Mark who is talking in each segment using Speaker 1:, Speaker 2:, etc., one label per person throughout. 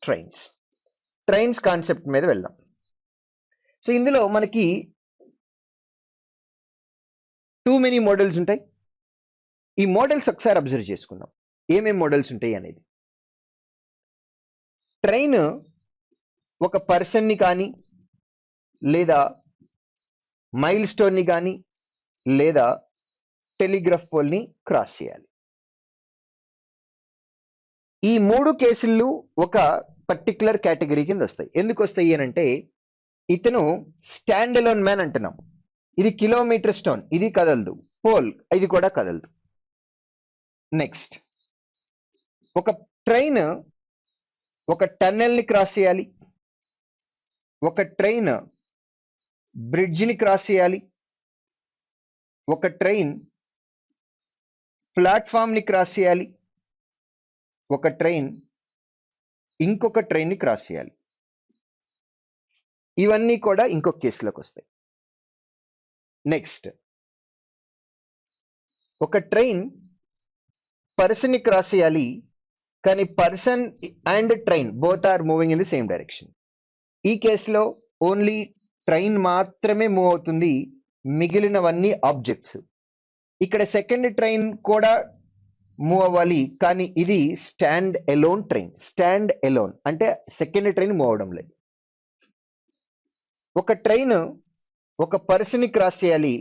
Speaker 1: Trains concept మీద వెళ్దాం. So ఇందులో మనకి టూ మెనీ మోడల్స్ ఉంటాయి. ఈ మోడల్స్ ఒకసారి అబ్జర్వ్ చేసుకుందాం, ఏమేమి మోడల్స్ ఉంటాయి అనేది. ట్రైన్ ఒక పర్సన్ని కానీ లేదా మైల్ స్టోన్ని కానీ లేదా టెలిగ్రాఫ్ పోల్ని క్రాస్ చేయాలి. ఈ మూడు కేసులు ఒక పర్టికులర్ కేటగిరీ కింద వస్తాయి. ఎందుకు వస్తాయి అని అంటే, ఇతను స్టాండ్ అలోన్ మ్యాన్ అంటున్నాం. ఇది కిలోమీటర్ స్టోన్, ఇది కదలదు. పోల్, ఇది కూడా కదలదు. నెక్స్ట్, ఒక ట్రైన్ ఒక టన్నెల్ని క్రాస్ చేయాలి, ఒక ట్రైన్ బ్రిడ్జిని క్రాస్ చేయాలి, ఒక ట్రైన్ ప్లాట్ఫామ్ని క్రాస్ చేయాలి, ఒక ట్రైన్ ఇంకొక ట్రైన్ని క్రాస్ చేయాలి. ఇవన్నీ కూడా ఇంకొక కేసులోకి వస్తాయి. నెక్స్ట్, ఒక ట్రైన్ పర్సన్ని క్రాస్ చేయాలి, కానీ person and train both are moving in the same direction. ఈ కేసులో ఓన్లీ ట్రైన్ మాత్రమే మూవ్ అవుతుంది, మిగిలినవన్నీ ఆబ్జెక్ట్స్. ఇక్కడ సెకండ్ ట్రైన్ కూడా మూవ్ అవ్వాలి, కానీ ఇది stand alone train. Stand alone అంటే సెకండ్ ట్రైన్ మూవ్ అవడం లేదు. ఒక ట్రైన్ ఒక పర్సన్ని క్రాస్ చేయాలి,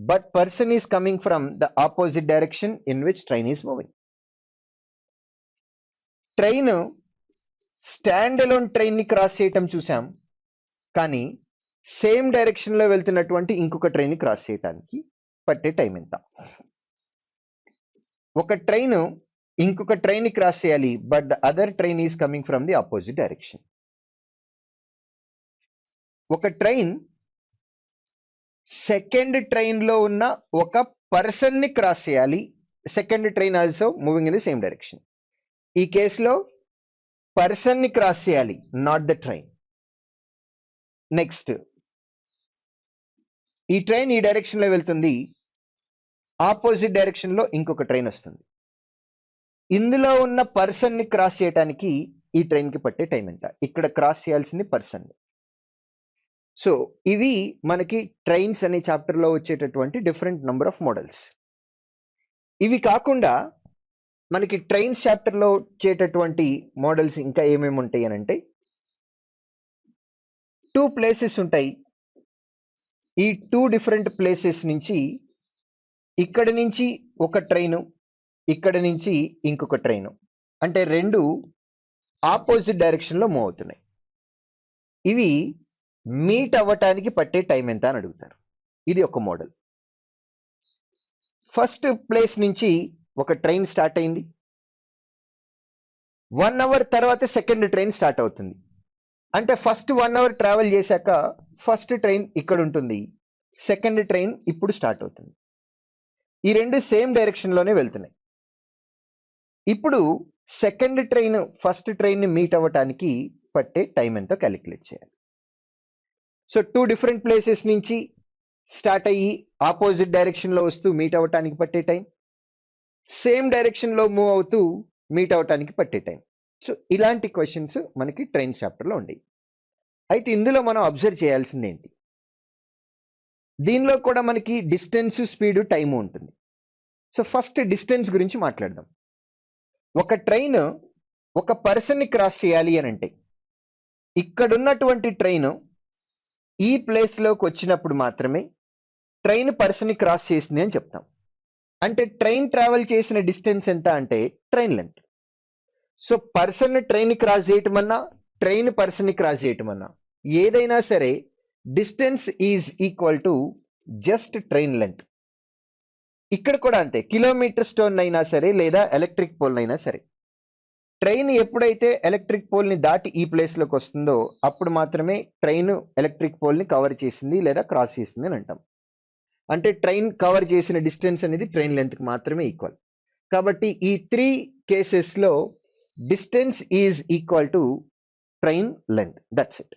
Speaker 1: but person is coming from the opposite direction in which train is moving. Train stand alone train ని క్రాస్ చేయటం చూసాం, కానీ సేమ్ డైరెక్షన్ లో వెళ్తున్నటువంటి ఇంకొక ట్రైన్ ని క్రాస్ చేయడానికి పట్టే టైం ఎంత? ఒక ట్రైన్ ఇంకొక ట్రైన్ ని క్రాస్ చేయాలి, but the other train is coming from the opposite direction. ఒక ట్రైన్ సెకండ్ ట్రైన్ లో ఉన్న ఒక పర్సన్ ని క్రాస్ చేయాలి, second train also moving in the same direction. ఈ కేసులో పర్సన్ ని క్రాస్ చేయాలి, నాట్ ద ట్రైన్. నెక్స్ట్, ఈ ట్రైన్ ఈ డైరెక్షన్ లో వెళ్తుంది, ఆపోజిట్ డైరెక్షన్ లో ఇంకొక ట్రైన్ వస్తుంది. ఇందులో ఉన్న పర్సన్ ని క్రాస్ చేయడానికి ఈ ట్రైన్ కి పట్టే టైం ఎంత? ఇక్కడ క్రాస్ చేయాల్సింది పర్సన్. సో ఇవి మనకి ట్రైన్స్ అనే చాప్టర్ లో వచ్చేటటువంటి డిఫరెంట్ నెంబర్ ఆఫ్ మోడల్స్. ఇవి కాకుండా మనకి ట్రైన్స్ చాప్టర్ లో వచ్చేటటువంటి మోడల్స్ ఇంకా ఏమేమి ఉంటాయి అని అంటే, టూ ప్లేసెస్ ఉంటాయి. ఈ టూ డిఫరెంట్ ప్లేసెస్ నుంచి ఇక్కడి నుంచి ఒక ట్రైను, ఇక్కడి నుంచి ఇంకొక ట్రైను, అంటే రెండు ఆపోజిట్ డైరెక్షన్ లో మూవ్ అవుతున్నాయి. ఇవి మీట్ అవ్వటానికి పట్టే టైం ఎంత అని అడుగుతారు. ఇది ఒక మోడల్. ఫస్ట్ ప్లేస్ నుంచి ఒక ట్రైన్ స్టార్ట్ అయింది, 1 hour తర్వాత సెకండ్ ట్రైన్ స్టార్ట్ అవుతుంది. అంటే ఫస్ట్ 1 hour ట్రావెల్ చేశాక ఫస్ట్ ట్రైన్ ఇక్కడ ఉంటుంది, సెకండ్ ట్రైన్ ఇప్పుడు స్టార్ట్ అవుతుంది. ఈ రెండు సేమ్ డైరెక్షన్ లోనే వెళ్తున్నాయి. ఇప్పుడు సెకండ్ ట్రైన్ ఫస్ట్ ట్రైన్ ని మీట్ అవ్వటానికి పట్టే టైం ఎంతో క్యాలిక్యులేట్ చేయాలి. సో టూ డిఫరెంట్ ప్లేసెస్ నుంచి స్టార్ట్ అయ్యి ఆపోజిట్ డైరెక్షన్ లో వస్తూ మీట్ అవ్వటానికి పట్టే టైం, సేమ్ డైరెక్షన్ లో మూవ్ అవుతూ మీట్ అవ్వటానికి పట్టే టైం. సో ఇలాంటి క్వశ్చన్స్ మనకి ట్రైన్ చాప్టర్ లో ఉండేవి. అయితే ఇందులో మనం అబ్జర్వ్ చేయాల్సింది ఏంటి? దీనిలో కూడా మనకి డిస్టెన్స్, స్పీడ్, టైం ఉంటుంది. సో ఫస్ట్ డిస్టెన్స్ గురించి మాట్లాడదాం. ఒక ట్రైన్ ఒక పర్సన్ ని క్రాస్ చేయాలి అని అంటే, ఇక్కడున్నటువంటి ట్రైన్ ఈ ప్లేస్ లోకి వచ్చినప్పుడు మాత్రమే ట్రైన్ పర్సన్ ని క్రాస్ చేసింది అని చెప్తాం. అంటే ట్రైన్ ట్రావెల్ చేసిన డిస్టెన్స్ ఎంత అంటే train length. So person train ని క్రాస్ చేయటం అన్నా, ట్రైన్ పర్సన్ ని క్రాస్ చేయటం అన్నా, ఏదైనా సరే distance is equal to just train length. ఇక్కడ కూడా అంతే, కిలోమీటర్ స్టోన్ అయినా సరే లేదా ఎలక్ట్రిక్ పోల్ అయినా సరే, ట్రైన్ ఎప్పుడైతే ఎలక్ట్రిక్ పోల్ ని దాటి ఈ ప్లేస్ లోకి వస్తుందో అప్పుడు మాత్రమే ట్రైన్ ఎలక్ట్రిక్ పోల్ ని కవర్ చేసింది లేదా క్రాస్ చేసింది అని అంటాం. అంటే ట్రైన్ కవర్ చేసిన డిస్టెన్స్ అనేది ట్రైన్ లెంత్ కి మాత్రమే ఈక్వల్. కాబట్టి ఈ 3 కేసెస్ లో distance is equal to train length. That's it.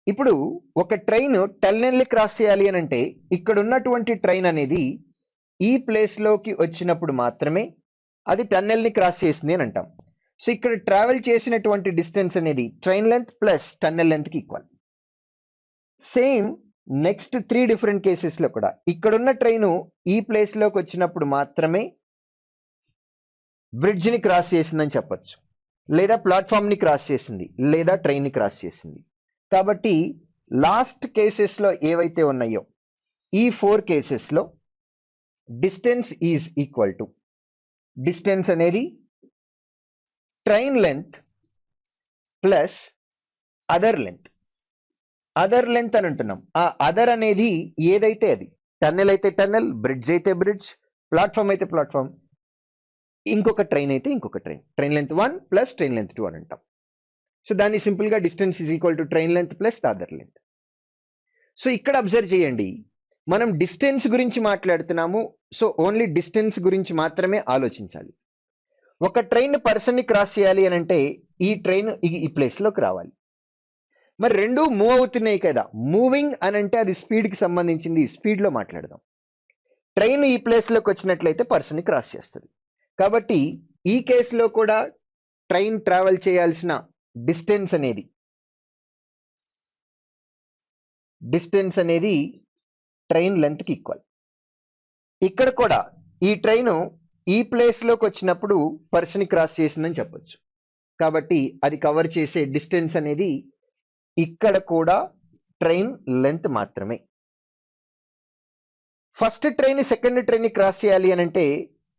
Speaker 1: ఇప్పుడు ఒక ట్రైన్ టన్నెల్ ని క్రాస్ చేయాలి అని అంటే, ఇక్కడ ఉన్నటువంటి ట్రైన్ అనేది ఈ ప్లేస్ లోకి వచ్చినప్పుడు మాత్రమే అది టన్నెల్ ని క్రాస్ చేసింది అని అంటాం. సో ఇక్కడ ట్రావెల్ చేసినటువంటి డిస్టెన్స్ అనేది ట్రైన్ లెంత్ ప్లస్ టన్నెల్ లెంత్కి ఈక్వల్. సేమ్ నెక్స్ట్ 3 డిఫరెంట్ కేసెస్లో కూడా ఇక్కడున్న ట్రైను ఈ ప్లేస్లోకి వచ్చినప్పుడు మాత్రమే బ్రిడ్జ్ని క్రాస్ చేసిందని చెప్పొచ్చు, లేదా ప్లాట్ఫామ్ని క్రాస్ చేసింది, లేదా ట్రైన్ని క్రాస్ చేసింది. కాబట్టి లాస్ట్ కేసెస్లో ఏవైతే ఉన్నాయో ఈ 4 కేసెస్లో distance is equal to, distance అనేది train length plus other length. Other length అని అంటున్నాం. ఆ అదర్ అనేది ఏదైతే అది, టన్నెల్ అయితే టన్నెల్, బ్రిడ్జ్ అయితే బ్రిడ్జ్, ప్లాట్ఫామ్ అయితే ప్లాట్ఫామ్, ఇంకొక ట్రైన్ అయితే ఇంకొక train. Train length 1 plus train length 2 అని అంటాం. సో దాన్ని సింపుల్గా distance is equal to train length plus the other length. So ఇక్కడ అబ్జర్వ్ చేయండి, మనం డిస్టెన్స్ గురించి మాట్లాడుతున్నాము. సో ఓన్లీ డిస్టెన్స్ గురించి మాత్రమే ఆలోచించాలి. ఒక ట్రైన్ పర్సన్ని క్రాస్ చేయాలి అని అంటే ఈ ట్రైన్ ఈ ప్లేస్లోకి రావాలి. మరి రెండు మూవ్ అవుతున్నాయి కదా, మూవింగ్ అని అంటే అది స్పీడ్కి సంబంధించింది, స్పీడ్లో మాట్లాడదాం. ట్రైన్ ఈ ప్లేస్లోకి వచ్చినట్లయితే పర్సన్ని క్రాస్ చేస్తుంది. కాబట్టి ఈ కేసులో కూడా ట్రైన్ ట్రావెల్ చేయాల్సిన డిస్టెన్స్ అనేది ట్రైన్ లెంత్కి ఈక్వల్. ఇక్కడ కూడా ఈ ట్రైన్ ఈ ప్లేస్లోకి వచ్చినప్పుడు పర్సన్ని క్రాస్ చేసిందని చెప్పొచ్చు. కాబట్టి అది కవర్ చేసే డిస్టెన్స్ అనేది ఇక్కడ కూడా ట్రైన్ లెంత్ మాత్రమే. ఫస్ట్ ట్రైన్ సెకండ్ ట్రైన్ని క్రాస్ చేయాలి అని అంటే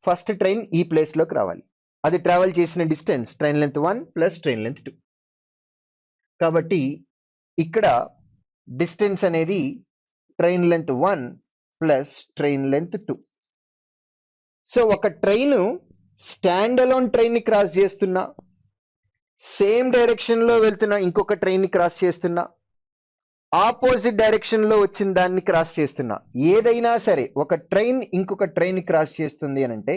Speaker 1: ఫస్ట్ ట్రైన్ ఈ ప్లేస్లోకి రావాలి. అది ట్రావెల్ చేసిన distance train length 1 plus train length 2. కాబట్టి ఇక్కడ డిస్టెన్స్ అనేది train length 1 plus train length 2. So ఒక ట్రైన్ స్టాండ్ అలోన్ ట్రైన్ని క్రాస్ చేస్తున్నా, సేమ్ డైరెక్షన్లో వెళ్తున్నా ఇంకొక ట్రైన్ని క్రాస్ చేస్తున్నా, ఆపోజిట్ డైరెక్షన్లో వచ్చిన దాన్ని క్రాస్ చేస్తున్నా, ఏదైనా సరే ఒక ట్రైన్ ఇంకొక ట్రైన్ క్రాస్ చేస్తుంది అని అంటే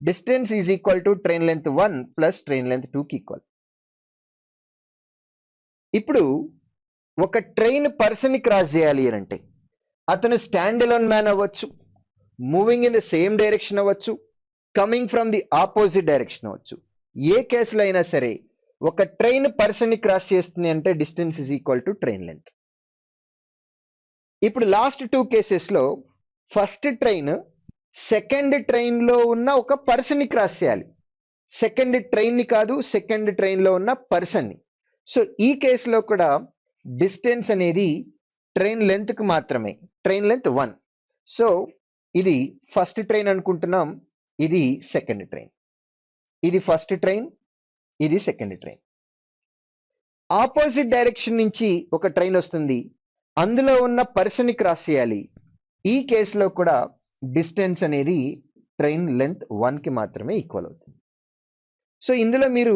Speaker 1: distance is equal to train length 1 plus train length 2కి ఈక్వల్. ఇప్పుడు ఒక ట్రైన్ పర్సన్ని క్రాస్ చేయాలి అని అంటే అతను స్టాండ్ అలోన్ మ్యాన్ అవ్వచ్చు, moving in the same direction అవ్వచ్చు, coming from the opposite direction అవ్వచ్చు. ఏ కేసులో అయినా సరే ఒక ట్రైన్ పర్సన్ని క్రాస్ చేస్తుంది అంటే distance is equal to train length. ఇప్పుడు లాస్ట్ 2 కేసెస్లో ఫస్ట్ ట్రైన్ సెకండ్ ట్రైన్లో ఉన్న ఒక పర్సన్ని క్రాస్ చేయాలి. సెకండ్ ట్రైన్ని కాదు, సెకండ్ ట్రైన్లో ఉన్న పర్సన్ని. సో ఈ కేసులో కూడా డిస్టెన్స్ అనేది ట్రైన్ లెంత్కి మాత్రమే, ట్రైన్ లెంత్ 1. సో ఇది ఫస్ట్ ట్రైన్ అనుకుంటున్నాం, ఇది సెకండ్ ట్రైన్, ఇది ఫస్ట్ ట్రైన్, ఇది సెకండ్ ట్రైన్. ఆపోజిట్ డైరెక్షన్ నుంచి ఒక ట్రైన్ వస్తుంది, అందులో ఉన్న పర్సన్ని క్రాస్ చేయాలి. ఈ కేసులో కూడా డిస్టెన్స్ అనేది ట్రైన్ లెంత్ 1కి మాత్రమే ఈక్వల్ అవుతుంది. సో ఇందులో మీరు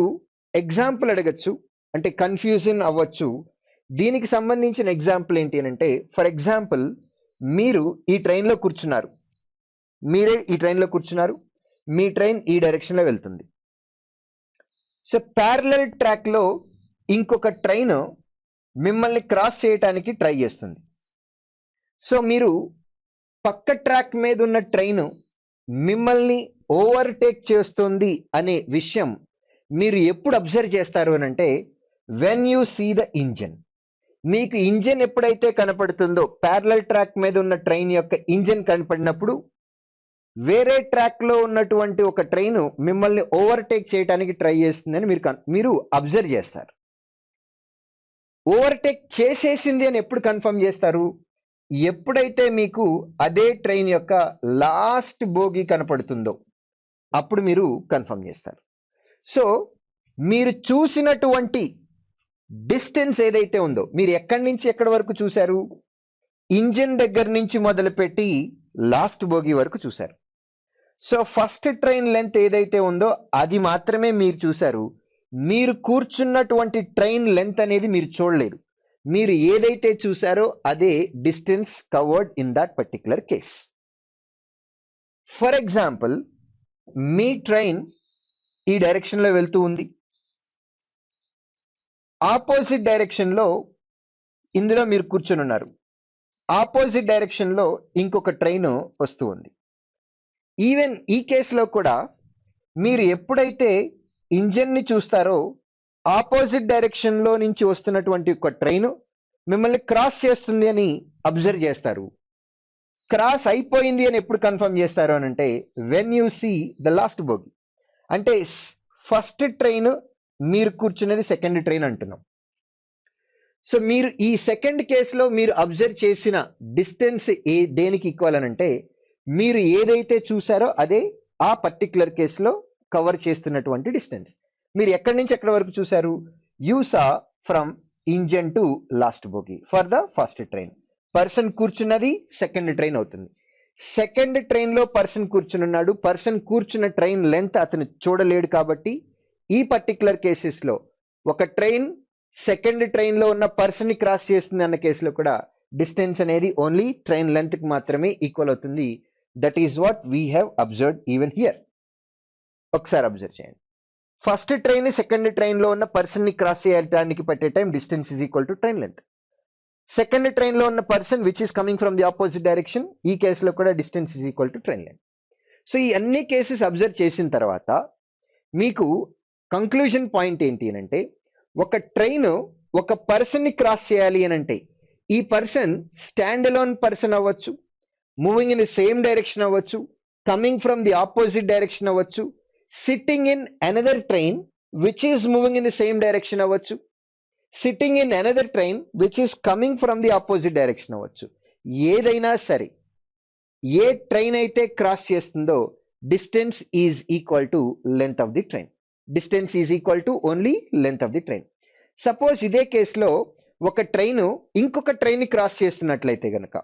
Speaker 1: ఎగ్జాంపుల్ అడగచ్చు, అంటే కన్ఫ్యూజన్ అవ్వచ్చు. దీనికి సంబంధించిన ఎగ్జాంపుల్ ఏంటి అని అంటే, ఫర్ ఎగ్జాంపుల్ మీరు ఈ ట్రైన్లో కూర్చున్నారు, మీరే ఈ ట్రైన్లో కూర్చున్నారు, మీ ట్రైన్ ఈ డైరెక్షన్లో వెళ్తుంది. సో ప్యారలల్ ట్రాక్లో ఇంకొక ట్రైన్ మిమ్మల్ని క్రాస్ చేయడానికి ట్రై చేస్తుంది. సో మీరు పక్క ట్రాక్ మీద ఉన్న ట్రైన్ మిమ్మల్ని ఓవర్టేక్ చేస్తుంది అనే విషయం మీరు ఎప్పుడు అబ్జర్వ్ చేస్తారు అని అంటే when you see the engine. మీకు ఇంజన్ ఎప్పుడైతే కనపడుతుందో, ప్యారలల్ ట్రాక్ మీద ఉన్న ట్రైన్ యొక్క ఇంజన్ కనపడినప్పుడు వేరే ట్రాక్లో ఉన్నటువంటి ఒక ట్రైన్ మిమ్మల్ని ఓవర్టేక్ చేయడానికి ట్రై చేస్తుందని మీరు అబ్జర్వ్ చేస్తారు. ఓవర్టేక్ చేసేసింది అని ఎప్పుడు కన్ఫర్మ్ చేస్తారు? ఎప్పుడైతే మీకు అదే ట్రైన్ యొక్క లాస్ట్ బోగి కనపడుతుందో అప్పుడు మీరు కన్ఫర్మ్ చేస్తారు. సో మీరు చూసినటువంటి డిస్టెన్స్ ఏదైతే ఉందో, మీరు ఎక్కడి నుంచి ఎక్కడి వరకు చూశారు? ఇంజిన్ దగ్గర నుంచి మొదలుపెట్టి లాస్ట్ బోగి వరకు చూశారు. సో ఫస్ట్ ట్రైన్ లెంత్ ఏదైతే ఉందో అది మాత్రమే మీరు చూశారు. మీరు కూర్చున్నటువంటి ట్రైన్ లెంత్ అనేది మీరు చూడలేదు. మీరు ఏదైతే చూసారో అదే distance covered in that particular case. For example, me train ఈ డైరెక్షన్లో వెళ్తూ ఉంది, ఆపోజిట్ డైరెక్షన్లో ఇందులో మీరు కూర్చొని ఉన్నారు, ఆపోజిట్ డైరెక్షన్లో ఇంకొక ట్రైన్ వస్తూ ఉంది. ఈవెన్ ఈ కేసులో కూడా మీరు ఎప్పుడైతే ఇంజన్ ని చూస్తారో ఆపోజిట్ డైరెక్షన్ లో నుంచి వస్తున్నటువంటి ఒక ట్రైన్ మిమ్మల్ని క్రాస్ చేస్తుంది అని అబ్జర్వ్ చేస్తారు. క్రాస్ అయిపోయింది అని ఎప్పుడు కన్ఫర్మ్ చేస్తారు అని అంటే when you see the last bogie. అంటే ఫస్ట్ ట్రైన్ మీరు కూర్చునేది సెకండ్ ట్రైన్ అంటున్నాం. సో మీరు ఈ సెకండ్ కేసులో మీరు అబ్జర్వ్ చేసిన డిస్టెన్స్ దేనికి ఈక్వల్ అని అంటే మీరు ఏదైతే చూసారో అదే ఆ పర్టికులర్ కేసులో కవర్ చేస్తున్నటువంటి డిస్టెన్స్. మీరు ఎక్కడి నుంచి ఎక్కడి వరకు చూసారు? You saw from engine to last bogie for the first train. Person కూర్చున్నది సెకండ్ ట్రైన్ అవుతుంది. సెకండ్ ట్రైన్ లో పర్సన్ కూర్చున్నాడు. పర్సన్ కూర్చున్న ట్రైన్ లెంత్ అతను చూడలేడు కాబట్టి ఈ పర్టికులర్ కేసెస్ లో ఒక ట్రైన్ సెకండ్ ట్రైన్ లో ఉన్న పర్సన్ ని క్రాస్ చేస్తుంది అన్న కేసులో కూడా డిస్టెన్స్ అనేది ఓన్లీ ట్రైన్ లెంత్ కి మాత్రమే ఈక్వల్ అవుతుంది. That is what we have observed even here. ఒకసారి అబ్జర్వ్ చేయండి. ఫస్ట్ ట్రైన్ సెకండ్ ట్రైన్ లో ఉన్న పర్సన్ ని క్రాస్ చేయడానికి పట్టే time distance is equal to train length. Second train లో ఉన్న person which is coming from the opposite direction, ఈ కేసులో కూడా distance is equal to train length. So ఈ అన్ని కేసెస్ అబ్జర్వ్ చేసిన తర్వాత మీకు కంక్లూజన్ పాయింట్ ఏంటి అని అంటే ఒక ట్రైన్ ఒక పర్సన్ ని క్రాస్ చేయాలి అని అంటే ఈ పర్సన్ స్టాండ్ అలోన్ పర్సన్ అవ్వచ్చు, moving in the same direction అవ్వచ్చు, coming from the opposite direction అవ్వచ్చు, sitting in another train which is moving in the same direction అవ్వచ్చు, sitting in another train which is coming from the opposite direction అవ్వచ్చు. ఏదైనా సరే ఏ train అయితే cross చేస్తుందో distance is equal to length of the train. Distance is equal to only length of the train. Suppose ఇదే కేసులో ఒక train ఇంకొక ట్రైన్ ని క్రాస్ చేస్తున్నట్లయితే గనక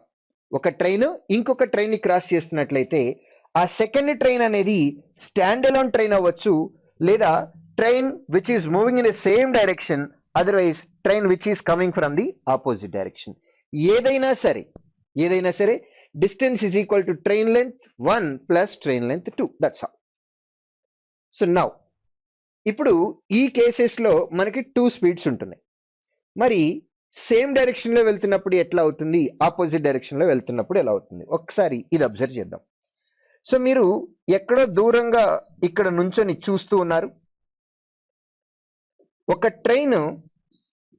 Speaker 1: ఒక ట్రైన్ ఇంకొక ట్రైన్ ని క్రాస్ చేస్తున్నట్లయితే ఆ సెకండ్ ట్రైన్ అనేది స్టాండ్ అలోన్ ట్రైన్ అవ్వచ్చు, లేదా train which is moving in the same direction, otherwise train which is coming from the opposite direction. ఏదైనా సరే distance is equal to train length 1 plus train length 2. That's all. So now ఇప్పుడు ఈ cases లో మనకి 2 speeds ఉంటున్నాయి. మరి same direction లో వెళ్తున్నప్పుడు ఎట్లా అవుతుంది, ఆపోజిట్ డైరెక్షన్ లో వెళ్తున్నప్పుడు ఎలా అవుతుంది, ఒకసారి ఇది అబ్జర్వ్ చేద్దాం. సో మీరు ఎక్కడో దూరంగా ఇక్కడ నుంచొని చూస్తూ ఉన్నారు. ఒక ట్రైన్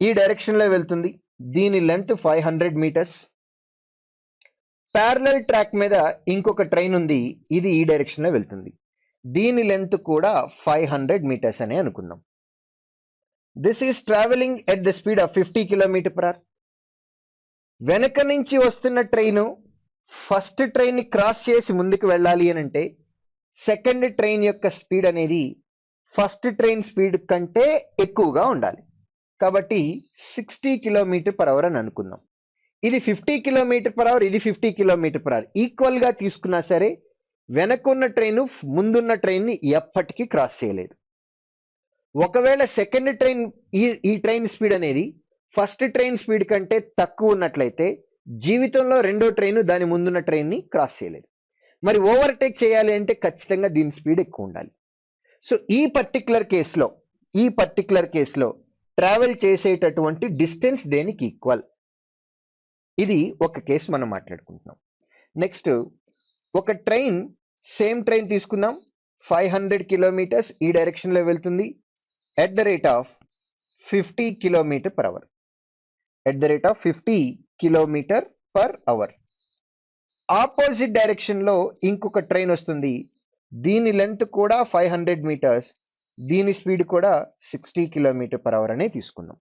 Speaker 1: ఈ డైరెక్షన్ లో వెళ్తుంది. దీని లెంత్ 500 మీటర్స్. ప్యారలల్ ట్రాక్ మీద ఇంకొక ట్రైన్ ఉంది, ఇది ఈ డైరెక్షన్ లో వెళ్తుంది. దీని లెంత్ కూడా 500 మీటర్స్ అని అనుకుందాం. This is travelling at the speed of 50 km/h. వెనక నుంచి వస్తున్న ట్రైన్ ఫస్ట్ ట్రైన్ ని క్రాస్ చేసి ముందుకు వెళ్ళాలి అని అంటే సెకండ్ ట్రైన్ యొక్క స్పీడ్ అనేది ఫస్ట్ ట్రైన్ స్పీడ్ కంటే ఎక్కువగా ఉండాలి. కాబట్టి 60 km/h అని అనుకుందాం. ఇది 50 km/h, ఇది 50 km/h. ఈక్వల్ గా తీసుకున్నా సరే వెనకున్న ట్రైన్ ముందున్న ట్రైన్ ని ఎప్పటికీ క్రాస్ చేయలేదు. ఒకవేళ సెకండ్ ట్రైన్ ఈ ట్రైన్ స్పీడ్ అనేది ఫస్ట్ ట్రైన్ స్పీడ్ కంటే తక్కువ ఉన్నట్లయితే జీవితంలో రెండో ట్రైన్ దాని ముందున్న ట్రైన్ ని క్రాస్ చేయలేదు. మరి ఓవర్టేక్ చేయాలి అంటే ఖచ్చితంగా దీని స్పీడ్ ఎక్కువ ఉండాలి. సో ఈ పర్టికులర్ కేసులో ట్రావెల్ చేసేటటువంటి డిస్టెన్స్ దేనికి ఈక్వల్, ఇది ఒక కేసు మనం మాట్లాడుకుంటున్నాం. నెక్స్ట్ ఒక ట్రైన్, సేమ్ ట్రైన్ తీసుకుందాం. 500 km ఈ డైరెక్షన్ లో వెళ్తుంది at the rate of 50 km/h. Opposite direction లో ఇంకొక ట్రైన్ వస్తుంది. దీని లెంత్ కూడా 500 మీటర్స్, దీని స్పీడ్ కూడా 60 km/h అనే తీసుకుందాం.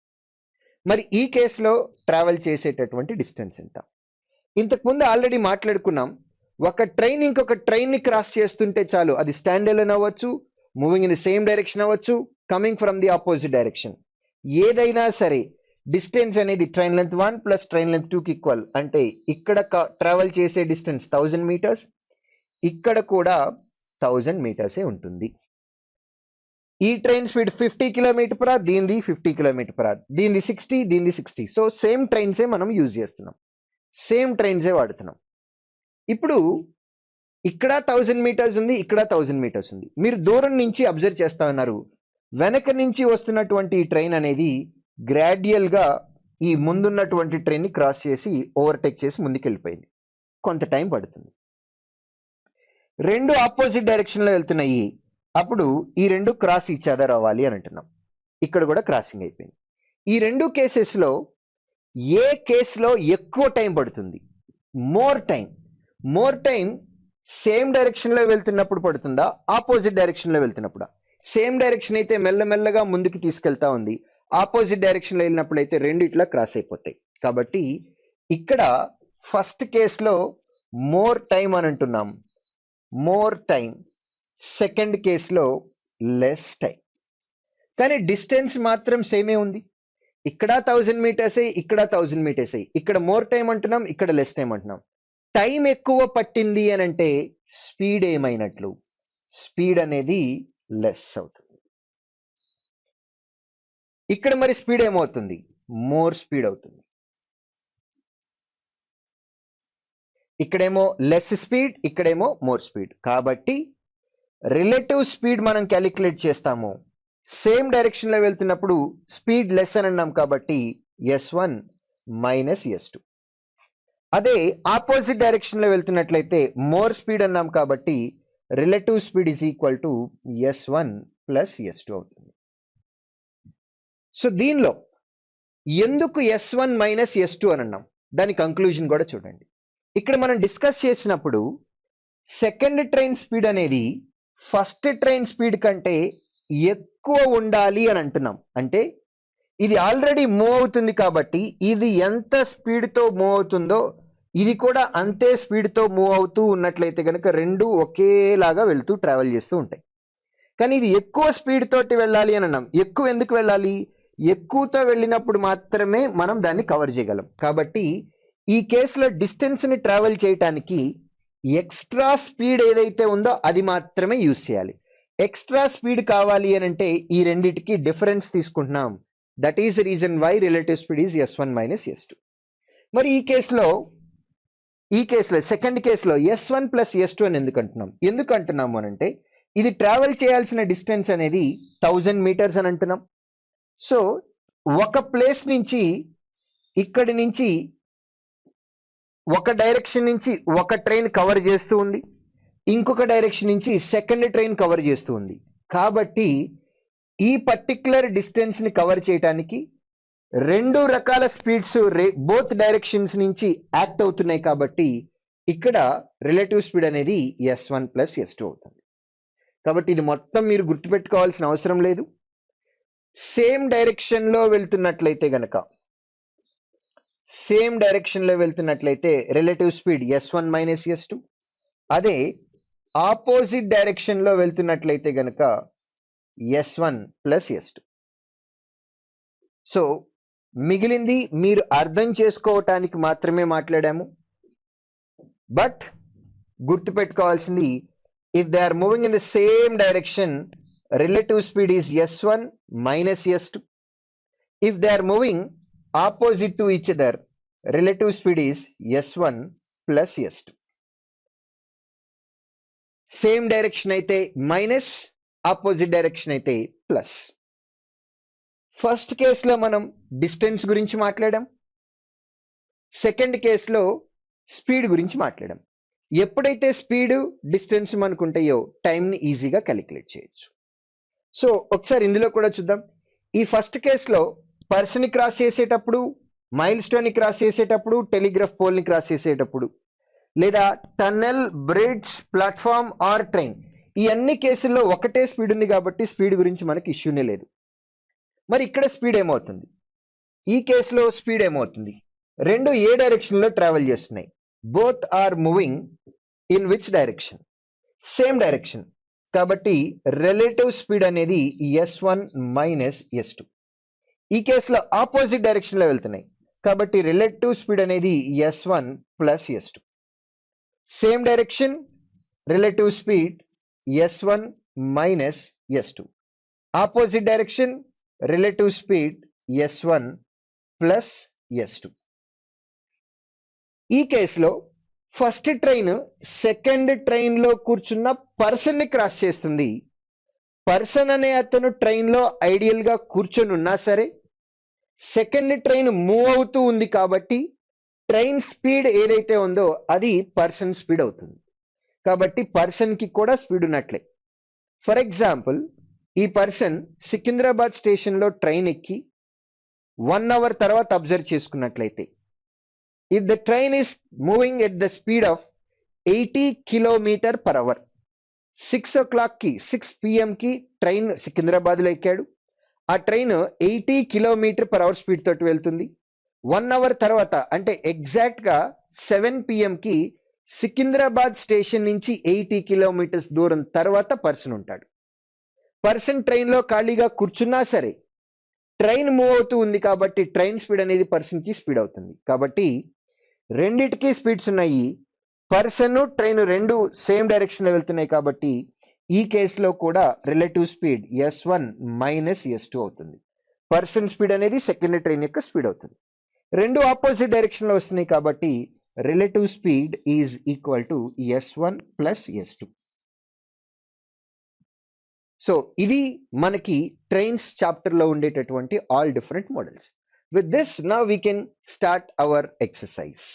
Speaker 1: మరి ఈ కేసులో ట్రావెల్ చేసేటటువంటి డిస్టెన్స్ ఎంత? ఇంతకుముందు ఆల్రెడీ మాట్లాడుకున్నాం. ఒక ట్రైన్ ఇంకొక ట్రైన్ ని క్రాస్ చేస్తుంటే చాలు, అది స్టాండ్ అలోన్ అవ్వచ్చు, moving in the same direction అవ్వచ్చు, coming from the opposite direction. ఏదైనా సరే డిస్టెన్స్ అనేది train length 1 plus train length 2 కి ఈక్వల్. అంటే ఇక్కడ ట్రావెల్ చేసే డిస్టెన్స్ 1000 మీటర్స్, ఇక్కడ కూడా 1000 మీటర్సే ఉంటుంది. ఈ ట్రైన్ స్పీడ్ 50 km/h, దీనిది 50 km/h, దీనిది 60, దీనిది 60. సో సేమ్ ట్రైన్సే మనం యూజ్ చేస్తున్నాం, సేమ్ ట్రైన్సే వాడుతున్నాం. ఇప్పుడు ఇక్కడ 1000 మీటర్స్ ఉంది, ఇక్కడ 1000 మీటర్స్ ఉంది. మీరు దూరం నుంచి అబ్జర్వ్ చేస్తా ఉన్నారు. వెనక నుంచి వస్తున్నటువంటి ఈ ట్రైన్ అనేది గ్రాడ్యువల్ గా ఈ ముందున్నటువంటి ట్రైన్ ని క్రాస్ చేసి ఓవర్టేక్ చేసి ముందుకు వెళ్ళిపోయింది. కొంత టైం పడుతుంది. రెండు ఆపోజిట్ డైరెక్షన్ లో వెళ్తున్నాయి. అప్పుడు ఈ రెండు క్రాస్ ఈచ్ అదర్ అవ్వాలి అని అంటున్నాం. ఇక్కడ కూడా క్రాసింగ్ అయిపోయింది. ఈ రెండు కేసెస్లో ఏ కేసులో ఎక్కువ టైం పడుతుంది? మోర్ టైం సేమ్ డైరెక్షన్లో వెళ్తున్నప్పుడు పడుతుందా, ఆపోజిట్ డైరెక్షన్లో వెళ్తున్నప్పుడా? సేమ్ డైరెక్షన్ అయితే మెల్లమెల్లగా ముందుకు తీసుకెళ్తా ఉంది, ఆపోజిట్ డైరెక్షన్లో వెళ్ళినప్పుడు అయితే రెండు ఇట్లా క్రాస్ అయిపోతాయి. కాబట్టి ఇక్కడ ఫస్ట్ కేసులో మోర్ టైం అని అంటున్నాం, మోర్ టైం. సెకండ్ కేసులో లెస్ టైం. కానీ డిస్టెన్స్ మాత్రం సేమే ఉంది. ఇక్కడ 1000 మీటర్స్ అయ్యి, ఇక్కడ 1000 మీటర్స్ అయ్యి, ఇక్కడ మోర్ టైం అంటున్నాం, ఇక్కడ లెస్ టైం అంటున్నాం. టైం ఎక్కువ పట్టింది అని అంటే స్పీడ్ ఏమైనట్లు? స్పీడ్ అనేది లెస్ అవుతుంది. ఇక్కడ మరి స్పీడ్ ఏమవుతుంది? మోర్ స్పీడ్ అవుతుంది. ఇక్కడేమో లెస్ స్పీడ్, ఇక్కడేమో మోర్ స్పీడ్. కాబట్టి రిలేటివ్ స్పీడ్ మనం క్యాలిక్యులేట్ చేస్తాము. సేమ్ డైరెక్షన్ లో వెళ్తున్నప్పుడు స్పీడ్ లెస్ అని అన్నాం కాబట్టి S1 మైనస్ S2. అదే ఆపోజిట్ డైరెక్షన్ లో వెళ్తున్నట్లయితే మోర్ స్పీడ్ అన్నాం కాబట్టి relative speed is equal to S1 plus S2 అవుతుంది. సో దీనిలో ఎందుకు S1 మైనస్ S2 అని అన్నాం, దాని కంక్లూజన్ కూడా చూడండి. ఇక్కడ మనం డిస్కస్ చేసినప్పుడు సెకండ్ ట్రైన్ స్పీడ్ అనేది ఫస్ట్ ట్రైన్ స్పీడ్ కంటే ఎక్కువ ఉండాలి అని అంటున్నాం. అంటే ఇది ఆల్రెడీ మూవ్ అవుతుంది కాబట్టి ఇది ఎంత స్పీడ్తో మూవ్ అవుతుందో ఇది కూడా అంతే స్పీడ్తో మూవ్ అవుతూ ఉన్నట్లయితే కనుక రెండు ఒకేలాగా వెళ్తూ ట్రావెల్ చేస్తూ ఉంటాయి. కానీ ఇది ఎక్కువ స్పీడ్ తోటి వెళ్ళాలి అని అన్నాం. ఎక్కువ ఎందుకు వెళ్ళాలి? ఎక్కువతో వెళ్ళినప్పుడు మాత్రమే మనం దాన్ని కవర్ చేయగలం. కాబట్టి ఈ కేసులో డిస్టెన్స్ ని ట్రావెల్ చేయటానికి ఎక్స్ట్రా స్పీడ్ ఏదైతే ఉందో అది మాత్రమే యూజ్ చేయాలి. ఎక్స్ట్రా స్పీడ్ కావాలి అని అంటే ఈ రెండిటికి డిఫరెన్స్ తీసుకుంటున్నాం. That is the reason why relative speed is S1 minus S2. మరి ఈ కేసులో సెకండ్ కేసులో S1 ప్లస్ S2 అని ఎందుకు అంటున్నాము అని అంటే ఇది ట్రావెల్ చేయాల్సిన డిస్టెన్స్ అనేది 1000 మీటర్స్ అని అంటున్నాం. సో ఒక ప్లేస్ నుంచి ఇక్కడి నుంచి ఒక డైరెక్షన్ నుంచి ఒక ట్రైన్ కవర్ చేస్తూ ఉంది, ఇంకొక డైరెక్షన్ నుంచి సెకండ్ ట్రైన్ కవర్ చేస్తూ ఉంది. కాబట్టి ఈ పర్టిక్యులర్ డిస్టెన్స్ ని కవర్ చేయడానికి రెండు రకాల స్పీడ్స్ బోత్ డైరెక్షన్స్ నుంచి యాక్ట్ అవుతున్నాయి. కాబట్టి ఇక్కడ రిలేటివ్ స్పీడ్ అనేది S1 ప్లస్ S2 అవుతుంది. కాబట్టి ఇది మొత్తం మీరు గుర్తుపెట్టుకోవాల్సిన అవసరం లేదు. సేమ్ డైరెక్షన్ లో వెళ్తున్నట్లయితే relative speed S1 minus S2. అదే ఆపోజిట్ డైరెక్షన్ లో వెళ్తున్నట్లయితే గనక S1 ప్లస్ S2. సో మిగిలింది మీరు అర్థం చేసుకోవటానికి మాత్రమే మాట్లాడాము. బట్ గుర్తుపెట్టుకోవాల్సింది, if they are moving in the same direction relative speed is S1 minus S2. If they are moving opposite to each other relative speed is S1 plus S2. Same direction అయితే minus, opposite direction అయితే plus. First కేసులో మనం distance గురించి మాట్లాడాం, second కేసులో speed గురించి మాట్లాడాం. ఎప్పుడైతే స్పీడ్ డిస్టెన్స్ మనకు ఉంటాయో టైంని ఈజీగా క్యాలిక్యులేట్ చేయొచ్చు. సో ఒకసారి ఇందులో కూడా చూద్దాం. ఈ ఫస్ట్ కేసులో పర్సన్ ని క్రాస్ చేసేటప్పుడు, మైల్ స్టోన్ ని క్రాస్ చేసేటప్పుడు, టెలిగ్రాఫ్ పోల్ ని క్రాస్ చేసేటప్పుడు, లేదా tunnel, bridge, platform or train, ఈ అన్ని కేసుల్లో ఒకటే స్పీడ్ ఉంది కాబట్టి స్పీడ్ గురించి మనకి ఇష్యూనే లేదు. మరి ఇక్కడ స్పీడ్ ఏమవుతుంది? ఈ కేసులో స్పీడ్ ఏమవుతుంది? రెండు ఏ డైరెక్షన్ లో ట్రావెల్ చేస్తున్నాయి? Both are moving in which direction? Same direction. కాబట్టి రిలేటివ్ స్పీడ్ అనేది S1 మైనస్ S2. ఈ కేసులో ఆపోజిట్ డైరెక్షన్ లో వెళ్తున్నాయి కాబట్టి రిలేటివ్ స్పీడ్ అనేది S1 plus S2. Same direction, relative speed S1 minus S2. Opposite direction, relative speed S1 plus S2. ఈ కేసులో ఫస్ట్ ట్రైన్ సెకండ్ ట్రైన్ లో కూర్చున్న పర్సన్ ని క్రాస్ చేస్తుంది. పర్సన్ అనే అతను ట్రైన్ లో ఐడియల్ గా కూర్చొని ఉన్నా సరే సెకండ్ ట్రైన్ మూవ్ అవుతూ ఉంది కాబట్టి ట్రైన్ స్పీడ్ ఏదైతే ఉందో అది పర్సన్ స్పీడ్ అవుతుంది. కాబట్టి పర్సన్ కి కూడా స్పీడ్ ఉన్నట్లే. ఫర్ ఎగ్జాంపుల్ ఈ పర్సన్ సికింద్రాబాద్ స్టేషన్లో ట్రైన్ ఎక్కి 1 అవర్ తర్వాత అబ్జర్వ్ చేసుకున్నట్లయితే, if the train is moving at the speed of 80 km/h, 6 o'clock కి 6 PM కి ట్రైన్ సికింద్రాబాద్లో ఎక్కాడు. ఆ ట్రైన్ 80 km/h స్పీడ్ తోటి వెళ్తుంది. 1 అవర్ తర్వాత అంటే ఎగ్జాక్ట్ గా 7 PM కి సికింద్రాబాద్ స్టేషన్ నుంచి 80 kilometers దూరం తర్వాత పర్సన్ ఉంటాడు. పర్సన్ ట్రైన్ లో ఖాళీగా కూర్చున్నా సరే ట్రైన్ మూవ్ అవుతూ ఉంది కాబట్టి ట్రైన్ స్పీడ్ అనేది పర్సన్ కి స్పీడ్ అవుతుంది. కాబట్టి రెండిటికి స్పీడ్స్ ఉన్నాయి. పర్సన్ ట్రైన్ రెండు సేమ్ డైరెక్షన్ లో వెళ్తున్నాయి కాబట్టి ఈ కేసులో కూడా relative speed S1 minus S2 అవుతుంది. పర్సన్ స్పీడ్ అనేది సెకండ్ ట్రైన్ యొక్క స్పీడ్ అవుతుంది. రెండు ఆపోజిట్ డైరెక్షన్ లో వస్తున్నాయి కాబట్టి relative speed is equal to S1 plus S2. So ఇది మనకి ట్రైన్స్ చాప్టర్ లో ఉండేటటువంటి all different models. With this now we can start our exercise.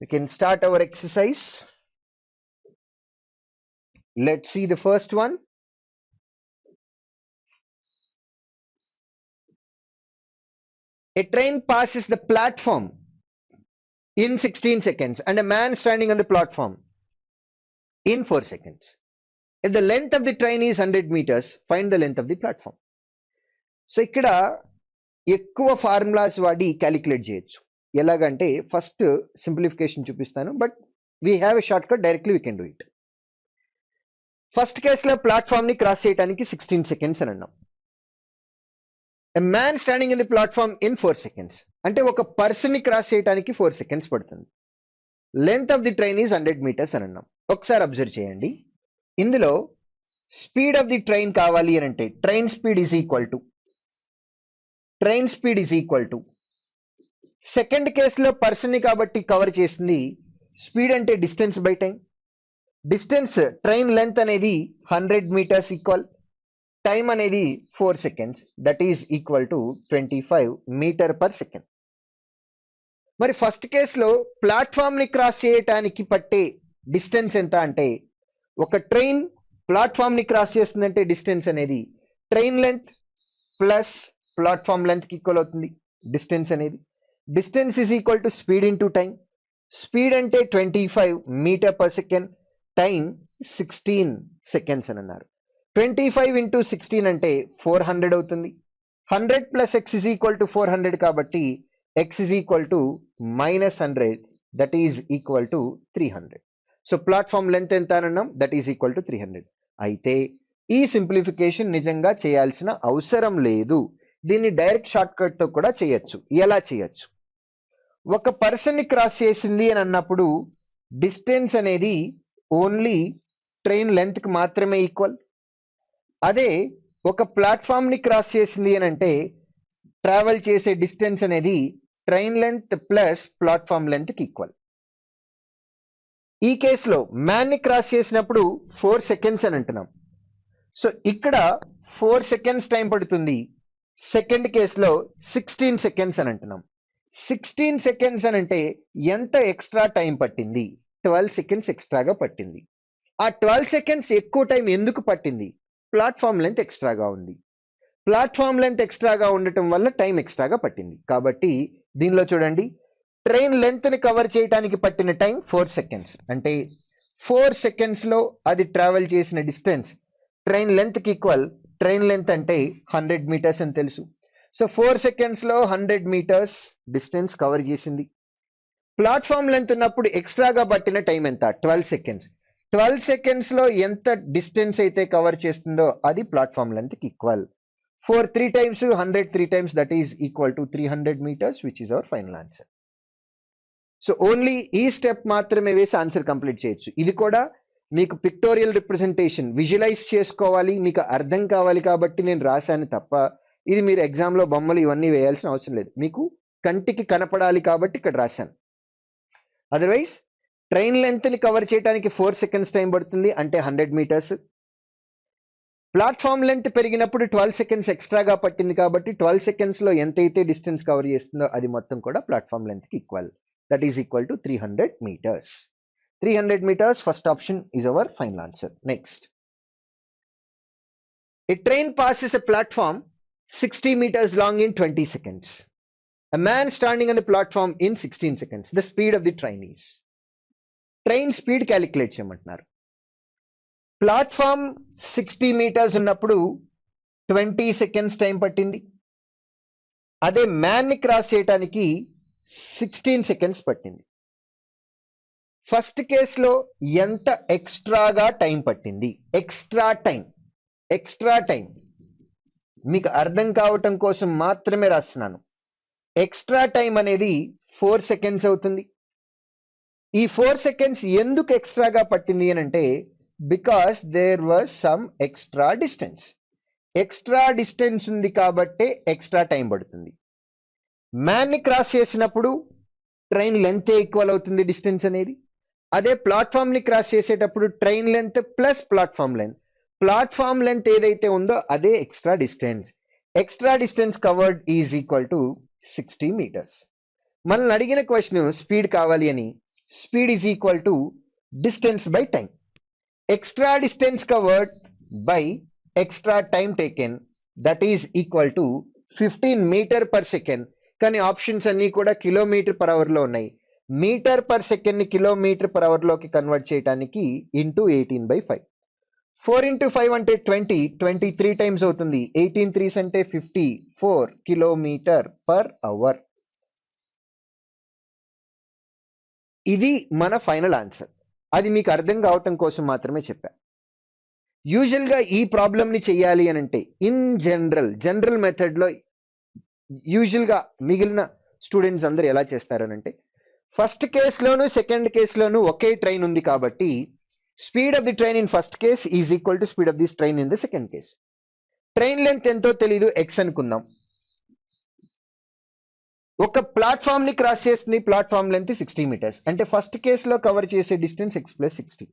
Speaker 1: We can start our exercise. Let's see the first one. A train passes the platform in 16 seconds and a man standing on the platform in 4 seconds. If the length of the train is 100 meters, find the length of the platform. So ఇక్కడ ఎక్కువ formulas వాడి calculate చేయొచ్చు. ఎలాగంటే first simplification చూపిస్తాను, but we have a short cut, directly we can do it. First కేసులో platform ని cross చేయడానికి 16 seconds అని అన్నాం. A man standing in the platform in 4 seconds అంటే ఒక పర్సన్ ని క్రాస్ చేయడానికి 4 seconds పడుతుంది. Length of the train is 100 meters అని అన్నాం. ఒకసారి అబ్జర్వ్ చేయండి, ఇందులో స్పీడ్ ఆఫ్ ది ట్రైన్ కావాలి అని అంటే train speed is equal to second కేసులో పర్సన్ ని కాబట్టి కవర్ చేసింది. స్పీడ్ అంటే distance by time. Distance train length అనేది 100 meters ఈక్వల్, టైం అనేది 4 seconds, that is equal to 25 meter/second. మరి ఫస్ట్ కేసులో ప్లాట్ఫామ్ ని క్రాస్ చేయటానికి పట్టే డిస్టెన్స్ ఎంత అంటే, ఒక ట్రైన్ ప్లాట్ఫామ్ ని క్రాస్ చేస్తుందంటే డిస్టెన్స్ అనేది train length plus platform length కి ఈక్వల్ అవుతుంది. డిస్టెన్స్ అనేది distance is equal to speed into time. Speed అంటే 25 meter/second, టైం 16 seconds అని అన్నారు. 25 into 16 అంటే 400 అవుతుంది. 100 plus x is equal to 400 కాబట్టి x is equal to -100, that is equal to 300. So platform length ఎంత అని అన్నాం, దట్ ఈజ్ ఈక్వల్ టు 300. అయితే ఈ సింప్లిఫికేషన్ నిజంగా చేయాల్సిన అవసరం లేదు. దీన్ని డైరెక్ట్ షార్ట్ కట్ తో కూడా చేయొచ్చు. ఎలా చేయొచ్చు? ఒక పర్సన్ ని క్రాస్ చేసింది అని అన్నప్పుడు డిస్టెన్స్ అనేది ఓన్లీ ట్రైన్ లెంత్ కి మాత్రమే ఈక్వల్. అదే ఒక ప్లాట్ఫామ్ ని క్రాస్ చేసింది అని అంటే ట్రావెల్ చేసే డిస్టెన్స్ అనేది train length plus platform length కి ఈక్వల్. ఈ కేసులో మ్యాన్ ని క్రాస్ చేసినప్పుడు 4 seconds అని అంటున్నాం. సో ఇక్కడ 4 seconds టైం పడుతుంది. సెకండ్ కేసులో 16 seconds అని అంటున్నాం. 16 seconds అని అంటే ఎంత ఎక్స్ట్రా టైం పట్టింది? 12 seconds ఎక్స్ట్రాగా పట్టింది. ఆ 12 seconds ఎక్కువ టైం ఎందుకు పట్టింది? ప్లాట్ఫామ్ లెంత్ ఎక్స్ట్రాగా ఉంది. ప్లాట్ఫామ్ లెంత్ ఎక్స్ట్రాగా ఉండటం వల్ల టైం ఎక్స్ట్రాగా పట్టింది. కాబట్టి దీనిలో చూడండి, ట్రైన్ లెంత్ ని కవర్ చేయడానికి పట్టిన టైం 4 seconds అంటే 4 seconds లో అది ట్రావెల్ చేసిన డిస్టెన్స్ ట్రైన్ లెంత్ కి ఈక్వల్. ట్రైన్ లెంత్ అంటే 100 meters అని తెలుసు. సో 4 seconds లో 100 meters డిస్టెన్స్ కవర్ చేసింది. ప్లాట్ఫామ్ లెంత్ ఉన్నప్పుడు ఎక్స్ట్రాగా పట్టిన టైం ఎంత? 12 seconds. 12 seconds లో ఎంత డిస్టెన్స్ అయితే కవర్ చేస్తుందో అది ప్లాట్ఫామ్ లెంత్ కి equal. 4 3 times 100 3 times, that is equal to 300 meters, which is our final answer. So only ఈ స్టెప్ మాత్రమే వేసి ఆన్సర్ కంప్లీట్ చేయొచ్చు. ఇది కూడా మీకు పిక్టోరియల్ రిప్రజెంటేషన్ విజువలైజ్ చేసుకోవాలి, మీకు అర్థం కావాలి కాబట్టి నేను రాశాను తప్ప ఇది మీరు ఎగ్జామ్లో బొమ్మలు ఇవన్నీ వేయాల్సిన అవసరం లేదు. మీకు కంటికి కనపడాలి కాబట్టి ఇక్కడ రాశాను. అదర్వైజ్ ట్రైన్ లెంత్ ని కవర్ చేయడానికి 4 seconds టైం పడుతుంది అంటే 100 meters. ప్లాట్ఫామ్ లెంత్ పెరిగినప్పుడు 12 seconds ఎక్స్ట్రాగా పట్టింది కాబట్టి 12 seconds లో ఎంతైతే డిస్టెన్స్ కవర్ చేస్తుందో అది మొత్తం కూడా ప్లాట్ఫామ్ లెంత్ కి equal. That is equal to 300 meters. 300 meters, first option is our final answer. Next A train passes a platform 60 meters long in 20 seconds. A man standing on the platform in 16 seconds. The speed of the train is. Train speed calculate చేయమంటున్నారు. Platform 60 metres ఉన్నప్పుడు 20 seconds time పట్టింది. అదే man ని cross చేయడానికి 16 seconds పట్టింది. First కేసులో ఎంత ఎక్స్ట్రాగా టైం పట్టింది? ఎక్స్ట్రా టైం మీకు అర్థం కావటం కోసం మాత్రమే రాస్తున్నాను. ఎక్స్ట్రా టైం అనేది 4 సెకండ్స్ అవుతుంది. ఈ 4 సెకండ్స్ ఎందుకు ఎక్స్ట్రాగా పట్టింది అని అంటే because there was some extra distance ఉంది కాబట్టి ఎక్స్ట్రా టైం పడుతుంది. మ్యాన్ ని క్రాస్ చేసినప్పుడు ట్రైన్ లెంత్ ఈక్వల్ అవుతుంది డిస్టెన్స్ అనేది. అదే ప్లాట్ఫామ్ ని క్రాస్ చేసేటప్పుడు train length plus platform length ఏదైతే ఉందో అదే extra distance covered is equal to 60 meters. మనల్ని అడిగిన క్వశ్చన్ స్పీడ్ కావాలి అని. Speed is equal to distance by time. Extra distance covered by extra time taken that is equal to 15 metre per second. కానీ options అన్ని కూడా kilometre per hour లో ఉన్నాయి. Metre per second ని కిలోమీటర్ పర్ అవర్ లోకి convert చేయడానికి into 18/5. 4 into 5 అంటే 23 times అవుతుంది. 18 3s అంటే 54 కిలోమీటర్ పర్ అవర్. ఇది మన ఫైనల్ ఆన్సర్. అది మీకు అర్థం కావటం కోసం మాత్రమే చెప్పా. యూజువల్ గా ఈ ప్రాబ్లం ని చెయ్యాలి అని అంటే ఇన్ జనరల్ మెథడ్ లో యూజువల్ గా మిగిలిన స్టూడెంట్స్ అందరు ఎలా చేస్తారనంటే ఫస్ట్ కేసులోను సెకండ్ కేసులోను ఒకే ట్రైన్ ఉంది కాబట్టి speed of the train in first case is equal to speed of this train in the second case. Train length ఎంతో తెలీదు, ఎక్స్ అనుకుందాం. ఒక ప్లాట్ఫామ్ ని క్రాస్ చేస్తుంది, ప్లాట్ఫామ్ లెంత్ 60 meters అంటే ఫస్ట్ కేసులో కవర్ చేసే డిస్టెన్స్ x + 60.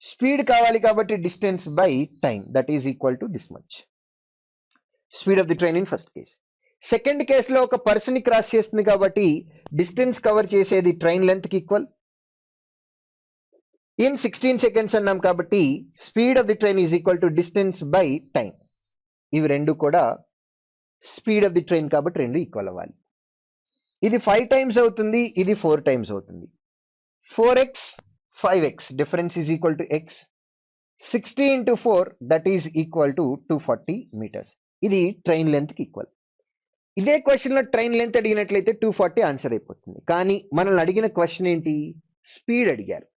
Speaker 1: స్పీడ్ కావాలి కాబట్టి distance by time that is equal to this much. Speed of the train in first case. Second కేసులో ఒక పర్సన్ ని క్రాస్ చేస్తుంది కాబట్టి డిస్టెన్స్ కవర్ చేసేది ట్రైన్ లెంత్ కి ఈక్వల్. ఇన్ 16 seconds అన్నాం కాబట్టి speed of the train is equal to distance by time. ఇవి రెండు కూడా స్పీడ్ ఆఫ్ ది ట్రైన్ కాబట్టి రెండు ఈక్వల్ అవ్వాలి. ఇది 5 times అవుతుంది, ఇది 4 times అవుతుంది. 4x 5x difference is equal to x. 60 into 4 that is equal to 240 meters. ఇది ట్రైన్ లెంత్ కి ఈక్వల్. ఇదే క్వశ్చన్ లో ట్రైన్ లెంత్ అడిగినట్లయితే 240 ఆన్సర్ అయిపోతుంది. కానీ మనల్ని అడిగిన క్వశ్చన్ ఏంటి? స్పీడ్ అడిగారు.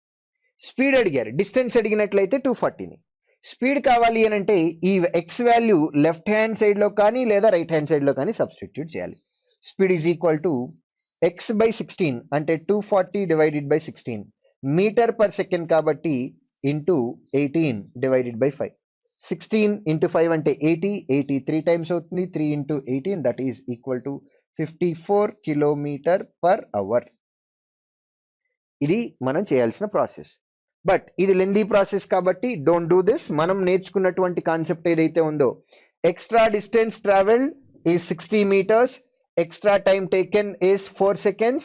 Speaker 1: డిస్టెన్స్ అడిగినట్లయితే 240ని. స్పీడ్ కావాలి అని అంటే ఈ X value left hand side లో కానీ లేదా రైట్ హ్యాండ్ సైడ్ లో కానీ సబ్స్టిట్యూట్ చేయాలి. Speed is equal to x/16 అంటే 240 divided by 16 meter per second కాబట్టి ఇంటూ 18 divided by 5. 16 into 5 అంటే 80 3 times అవుతుంది. 3 into 18 that is equal to 54 kilometer per hour. ఇది మనం చేయాల్సిన ప్రాసెస్. బట్ ఇది లెందీ ప్రాసెస్ కాబట్టి డోంట్ డూ దిస్. మనం నేర్చుకున్నటువంటి కాన్సెప్ట్ ఏదైతే ఉందో extra distance travelled is 60 meters, extra time taken is 4 seconds,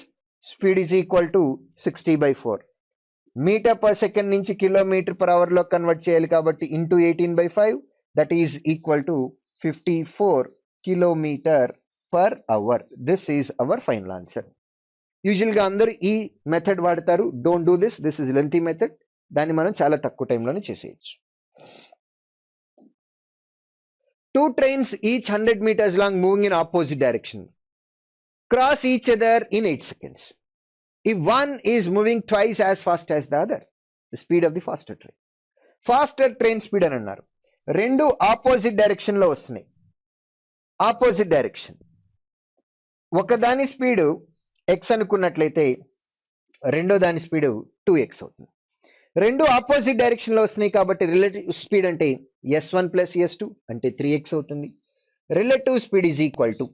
Speaker 1: speed is equal to 60/4. Meter per second నుంచి కిలోమీటర్ పర్ అవర్ లో కన్వర్ట్ చేయాలి కాబట్టి into 18/5 that is equal to 54 kilometer per hour. This is our final answer. Usual గా అందరూ ఈ method వాడతారు. Don't do this is lengthy method. దాన్ని మనం చాలా తక్కువ టైంలోనే చేసేయచ్చు. 2 trains each 100 meters long moving in opposite direction cross each other in 8 seconds. If one is moving twice as fast as the other, the speed of the faster train speed అని అన్నారు. రెండు opposite direction లో వస్తున్నాయి. Opposite direction ఒకదాని speed x అనుకున్నట్లయితే రెండో దాని speed 2x అవుతుంది. రెండు ఆపోజిట్ డైరెక్షన్ లో వస్తున్నాయి కాబట్టి రిలేటివ్ స్పీడ్ అంటే s1 + s2 అంటే 3x అవుతుంది. Relative speed is equal to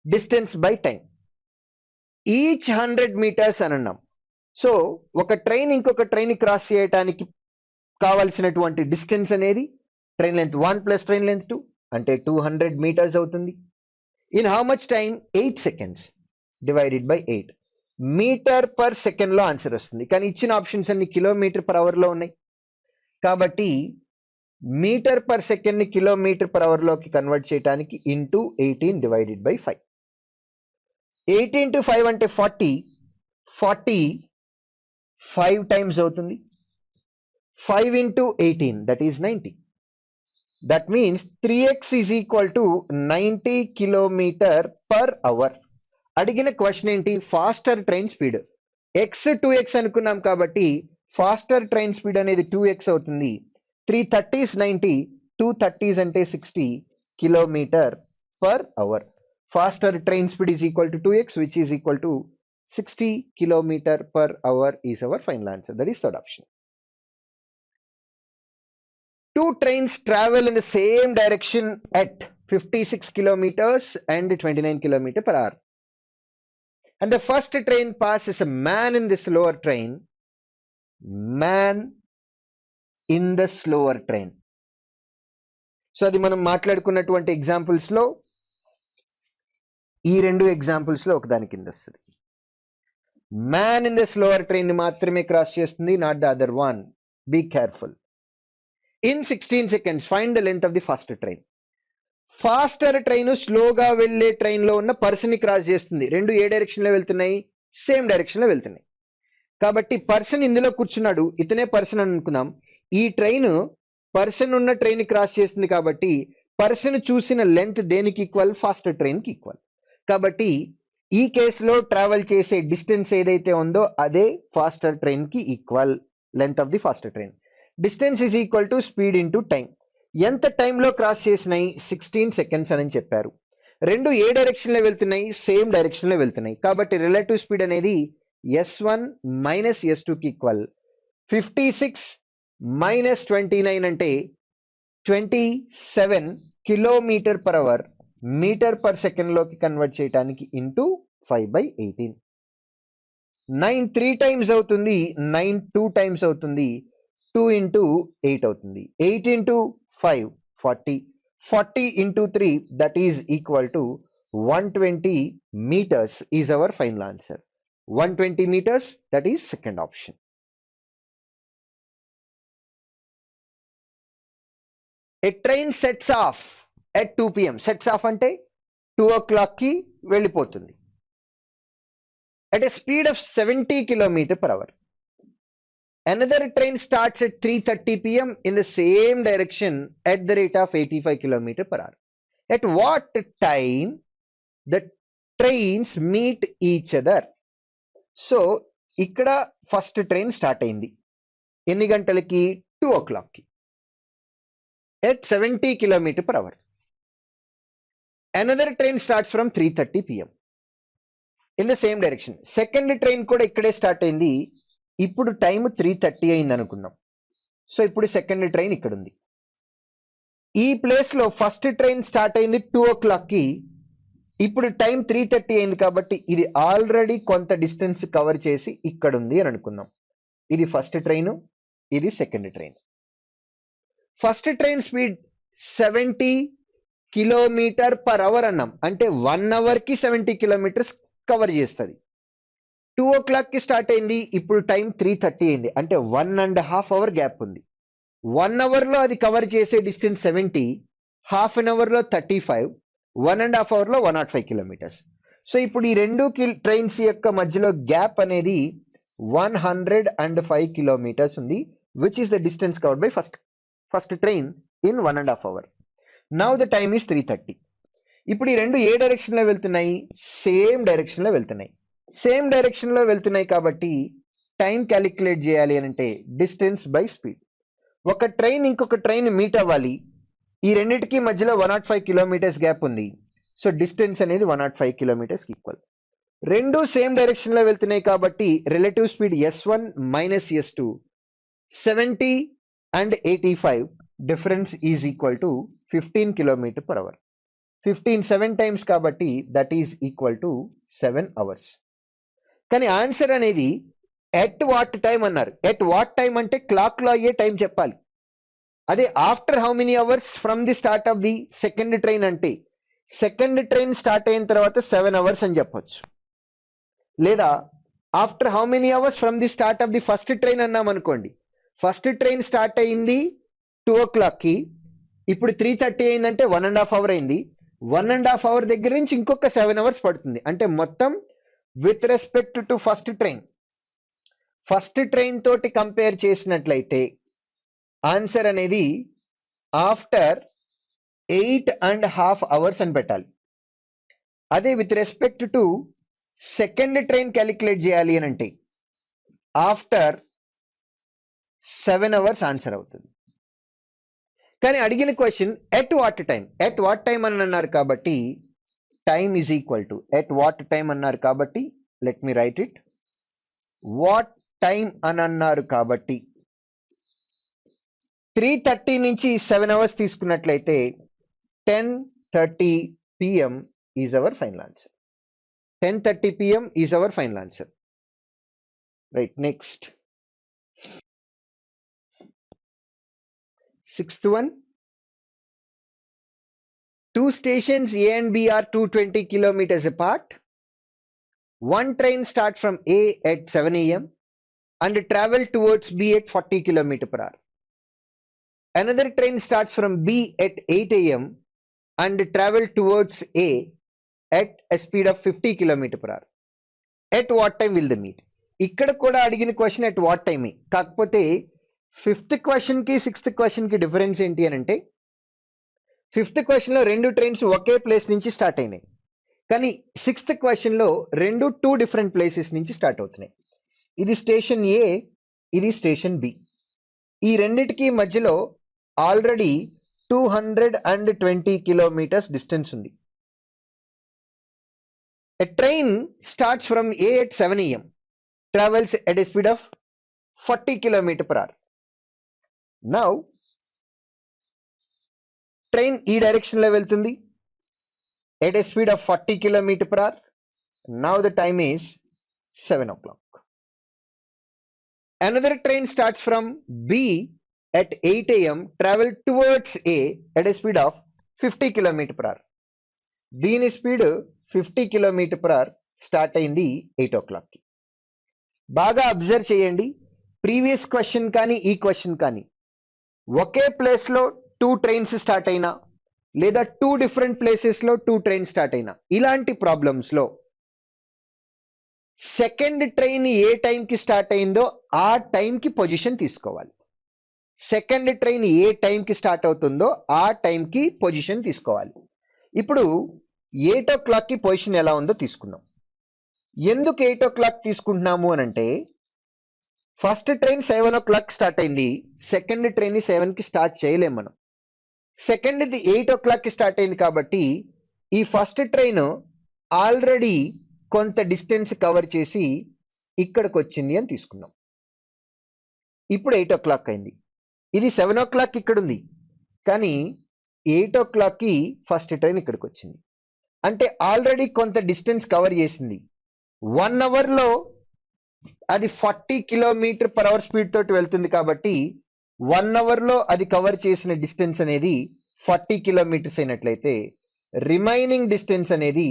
Speaker 1: distance by time. Each 100 meters అని అన్నాం. సో ఒక ట్రైన్ ఇంకొక ట్రైన్ క్రాస్ చేయడానికి కావాల్సినటువంటి డిస్టెన్స్ అనేది ట్రైన్ లెంత్ 1 + ట్రైన్ లెంత్ 2 అంటే 200 meters అవుతుంది. In how much time? 8 seconds divided by 8. Meter per second లో ఆన్సర్ వస్తుంది. కానీ ఇచ్చిన ఆప్షన్స్ అన్ని కిలోమీటర్ పర్ అవర్ లో ఉన్నాయి కాబట్టి మీటర్ పర్ సెకండ్ ని కిలోమీటర్ పర్ అవర్ లోకి కన్వర్ట్ చేయడానికి ఇంటూ 18 డివైడెడ్ బై 5. 18 to 5 అంటే 40 5 టైమ్స్ అవుతుంది. 5 into 18 that is 90. That means 3x is equal to 90 kilometer per hour. అడిగిన క్వశ్చన్ ఏంటి? Faster train speed. x 2x అనుకున్నాం కాబట్టి ఫాస్టర్ ట్రైన్ స్పీడ్ అనేది 2x అవుతుంది. 330s 90, 230s అంటే 60 kilometer per hour. Faster train speed is equal to 2x which is equal to 60 kilometer per hour is our final answer. That is third option. Two trains travel in the same direction at 56 kilometers and 29 kilometer per hour. And the first train passes a man in the slower train. Man in the slower train. So అది మనం మాట్లాడుకున్నటువంటి examples లో ఈ రెండు examples లో ఒకదాని కింద వస్తుంది. Man in the slower train ని మాత్రమే క్రాస్ చేస్తుంది, not the other one. Be careful. In 16 seconds find the length of the first train. Faster train స్లోగా వెళ్లే ట్రైన్ లో ఉన్న పర్సన్ ని క్రాస్ చేస్తుంది. రెండు ఏ డైరెక్షన్ లో వెళ్తున్నాయి? సేమ్ డైరెక్షన్ లో వెళ్తున్నాయి. కాబట్టి పర్సన్ ఇందులో కూర్చున్నాడు, ఇతనే పర్సన్ అని అనుకుందాం. ఈ ట్రైన్ పర్సన్ ఉన్న ట్రైన్ క్రాస్ చేస్తుంది కాబట్టి పర్సన్ చూసిన లెంత్ దేనికి ఈక్వల్? ఫాస్టర్ ట్రైన్ కి ఈక్వల్. కాబట్టి ఈ కేసులో ట్రావెల్ చేసే డిస్టెన్స్ ఏదైతే ఉందో అదే ఫాస్టర్ ట్రైన్ కి equal. Length of the faster train. Distance is equal to speed into time. ఎంత టైంలో క్రాస్ చేసినాయి? 16 seconds అని చెప్పారు. రెండు ఏ డైరెక్షన్ లో వెళ్తున్నాయి? సేమ్ డైరెక్షన్ లో వెళ్తున్నాయి. కాబట్టి రిలేటివ్ స్పీడ్ అనేది S1 మైనస్ S2 కి ఈక్వల్. 56 మైనస్ 29 అంటే 27 kilometre per hour metre per second లోకి కన్వర్ట్ చేయడానికి ఇంటూ 5/18. 9 3 టైమ్స్ అవుతుంది, 9 2 టైమ్స్ అవుతుంది, 2 into 8 అవుతుంది. 8 into 5 40, 40 into 3 that is equal to 120 meters is our final answer. 120 meters, that is second option. A train sets off at 2 p.m. Sets off అంటే 2 o'clock కి వెళ్ళిపోతుంది. At a speed of 70 kilometer per hour. Another train starts at 3:30 p.m. in the same direction at the rate of 85 kilometer per hour. At what time the trains meet each other? So ఇక్కడ first train start అయింది ఎన్ని గంటలకి? 2 o'clock కి at 70 kilometer per hour. Another train starts from 3:30 p.m. in the same direction. Second train కూడా ఇక్కడే start అయింది. ఇప్పుడు time 3:30 అయింది అనుకుందాం. సో ఇప్పుడు సెకండ్ ట్రైన్ ఇక్కడ ఉంది. ఈ ప్లేస్ లో ఫస్ట్ ట్రైన్ స్టార్ట్ అయింది 2 o'clock కి. ఇప్పుడు టైం 3:30 అయింది కాబట్టి ఇది ఆల్రెడీ కొంత డిస్టెన్స్ కవర్ చేసి ఇక్కడ ఉంది అని అనుకుందాం. ఇది ఫస్ట్ ట్రైన్, ఇది second train. First train speed 70 kilometre per hour అన్నాం. అంటే 1 hour కి 70 kilometers కవర్ చేస్తుంది. 2 o'clock కి స్టార్ట్ అయింది, ఇప్పుడు టైం 3:30 అయింది. అంటే 1.5 hour గ్యాప్ ఉంది. 1 hour లో అది కవర్ చేసే డిస్టెన్స్ 70, హాఫ్ అన్ అవర్ లో 35, 1.5 hour లో 105 kilometers. సో ఇప్పుడు ఈ రెండు ట్రైన్స్ యొక్క మధ్యలో గ్యాప్ అనేది 105 kilometers ఉంది, which is the distance covered by first train in 1.5 hour. Now the time is 3:30. ఇప్పుడు ఈ రెండు ఏ డైరెక్షన్ లో వెళ్తున్నాయి? సేమ్ డైరెక్షన్ లో వెళ్తున్నాయి. సేమ్ డైరెక్షన్ లో వెళ్తున్నాయి కాబట్టి టైం క్యాలిక్యులేట్ చేయాలి అని అంటే డిస్టెన్స్ బై స్పీడ్. ఒక ట్రైన్ ఇంకొక ట్రైన్ మీట్ అవ్వాలి. ఈ రెండింటికి మధ్యలో 105 kilometers గ్యాప్ ఉంది. సో డిస్టెన్స్ అనేది 105 kilometers కి ఈక్వల్. రెండు సేమ్ డైరెక్షన్ లో వెళ్తున్నాయి కాబట్టి relative speed S1 minus S2, 70 and 85 difference is equal to 15 kilometer per hour. 15 7 times కాబట్టి that is equal to 7 hours. కానీ ఆన్సర్ అనేది ఎట్ వాట్ టైం అన్నారు. ఎట్ వాట్ టైం అంటే క్లాక్ లో అయ్యే టైం చెప్పాలి. అదే after how many hours from the start of the second train అంటే సెకండ్ ట్రైన్ స్టార్ట్ అయిన తర్వాత 7 hours అని చెప్పొచ్చు. లేదా after how many hours from the start of the first train అన్నాం అనుకోండి. ఫస్ట్ ట్రైన్ స్టార్ట్ అయింది 2 o'clock కి ఇప్పుడు 3:30 అయిందంటే 1.5 hour అయింది. 1.5 hour దగ్గర నుంచి ఇంకొక 7 hours పడుతుంది. అంటే మొత్తం with respect to first train తోటి కంపేర్ చేసినట్లయితే ఆన్సర్ అనేది ఆఫ్టర్ 8.5 hours అని పెట్టాలి. అదే with respect to second train calculate చేయాలి అని అంటే ఆఫ్టర్ 7 hours ఆన్సర్ అవుతుంది. కానీ అడిగిన క్వశ్చన్ ఎట్ వాట్ టైం అని అన్నారు కాబట్టి time is equal to at what time అన్నారు కాబట్టి let me right it. What time అని అన్నారు కాబట్టి 3:30 నుంచి 7 hours తీసుకున్నట్లయితే 10:30 PM is our final answer. 10:30 PM is our final answer. Right, next 6th one. 2 stations A and B are 220 kilometers apart. One train starts from A at 7 AM and travel towards B at 40 km/h. Another train starts from B at 8 AM and travel towards A at a speed of 50 km/h. At what time will they meet? ఇక్కడ కూడా అడిగిన question at what time. కాకపోతే 5th question కి 6th question కి difference ఏంటి అని అంటే 5th question లో 2 ట్రైన్స్ ఒకే ప్లేస్ నుంచి స్టార్ట్ అయినాయి. కానీ 6th question లో 2 డిఫరెంట్ ప్లేసెస్ నుంచి స్టార్ట్ అవుతున్నాయి. ఇది స్టేషన్ ఏ, ఇది స్టేషన్ బి. ఈ రెండిటికి మధ్యలో ఆల్రెడీ 220 kilometers డిస్టెన్స్ ఉంది. A train starts from A at 7 AM, travels at a speed of 40 km/h. Now train ఈ డైరెక్షన్ లో వెళ్తుంది at a speed of 40 km/h. Now the time is 7 o'clock. Another train starts from B at 8 AM, travel towards A at a speed of 50 km/h. దీని speed 50 km/h start అయింది 8 o'clock కి. బాగా observe చేయండి, previous question కానీ ఈ question కానీ ఒకే place లో 2 trains start అయినా లేదా 2 డిఫరెంట్ ప్లేసెస్ లో 2 ట్రైన్స్ స్టార్ట్ అయినా ఇలాంటి ప్రాబ్లమ్స్ లో సెకండ్ ట్రైన్ ఏ టైంకి స్టార్ట్ అయిందో ఆ టైంకి పొజిషన్ తీసుకోవాలి. సెకండ్ ట్రైన్ ఏ టైంకి స్టార్ట్ అవుతుందో ఆ టైంకి పొజిషన్ తీసుకోవాలి. ఇప్పుడు 8 o'clock కి పొజిషన్ ఎలా ఉందో తీసుకుందాం. ఎందుకు 8 o'clock తీసుకుంటున్నాము అని అంటే ఫస్ట్ ట్రైన్ 7 o'clock స్టార్ట్ అయింది, సెకండ్ ట్రైన్ 7 కి స్టార్ట్ చేయలేం మనం. సెకండ్ది 8 o'clock కి స్టార్ట్ అయింది కాబట్టి ఈ ఫస్ట్ ట్రైన్ ఆల్రెడీ కొంత డిస్టెన్స్ కవర్ చేసి ఇక్కడికి వచ్చింది అని తీసుకున్నాం. ఇప్పుడు 8 o'clock అయింది, ఇది 7 o'clock ఇక్కడ ఉంది, కానీ 8 o'clock కి ఫస్ట్ ట్రైన్ ఇక్కడికి వచ్చింది. అంటే ఆల్రెడీ కొంత డిస్టెన్స్ కవర్ చేసింది. 1 hour లో అది 40 km/h స్పీడ్ తోటి వెళ్తుంది కాబట్టి 1 hour లో అది కవర్ చేసిన డిస్టెన్స్ అనేది 40 kilometers అయినట్లయితే రిమైనింగ్ డిస్టెన్స్ అనేది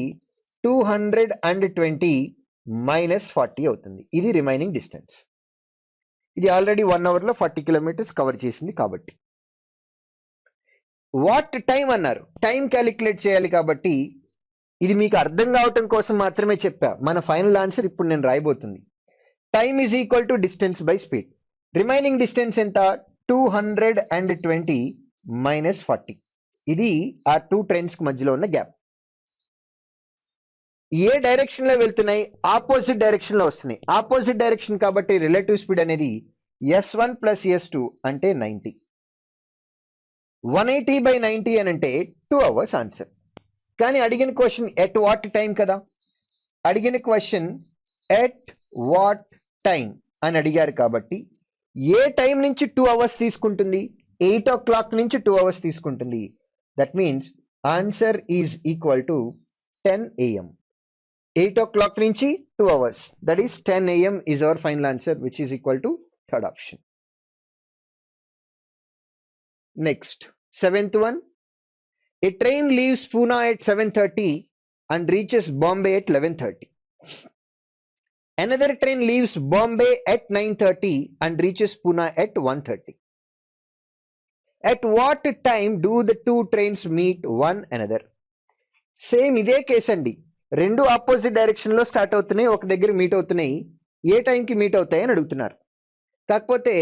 Speaker 1: 220 - 40 అవుతుంది. ఇది రిమైనింగ్ డిస్టెన్స్. ఇది ఆల్రెడీ 1 hour లో 40 kilometers కవర్ చేసింది కాబట్టి. వాట్ టైం అన్నారు, టైం క్యాలిక్యులేట్ చేయాలి కాబట్టి ఇది మీకు అర్థం కావటం కోసం మాత్రమే చెప్పా. మన ఫైనల్ ఆన్సర్ ఇప్పుడు నేను రాయబోతుంది. Time is equal to distance by speed. Remaining distance ఎంత? 220 - 40. ఇది ఆ 2 ట్రైన్స్ మధ్యలో ఉన్న గ్యాప్. ఏ డైరెక్షన్ లో వెళ్తున్నాయి? ఆపోజిట్ డైరెక్షన్ లో వస్తున్నాయి. ఆపోజిట్ డైరెక్షన్ కాబట్టి రిలేటివ్ స్పీడ్ అనేది S1 + S2 అంటే 90. 180/90 అని అంటే 2 hours ఆన్సర్. కానీ అడిగిన క్వశ్చన్ ఎట్ వాట్ టైం కదా. అడిగిన క్వశ్చన్ ఎట్ వాట్ టైం అని అడిగారు కాబట్టి ఏ టైం నుంచి 2 hours తీసుకుంటుంది? 8 o'clock నుంచి 2 hours తీసుకుంటుంది. That means answer is equal to 10 AM. 8 o'clock నుంచి 2 hours, that is 10 AM is our final answer, which is equal to third option. Next, 7th one. A train leaves Pune at 7:30 and reaches Bombay at 11:30. Another train leaves Bombay at 9:30 and reaches Pune at 1:30. At what time do the two trains meet one another? Same ఇదే case అండి. రెండు opposite direction లో start అవుతున్నాయి, ఒక దగ్గర meet అవుతున్నాయి. ఏ టైంకి meet అవుతాయి అని అడుగుతున్నారు. కాకపోతే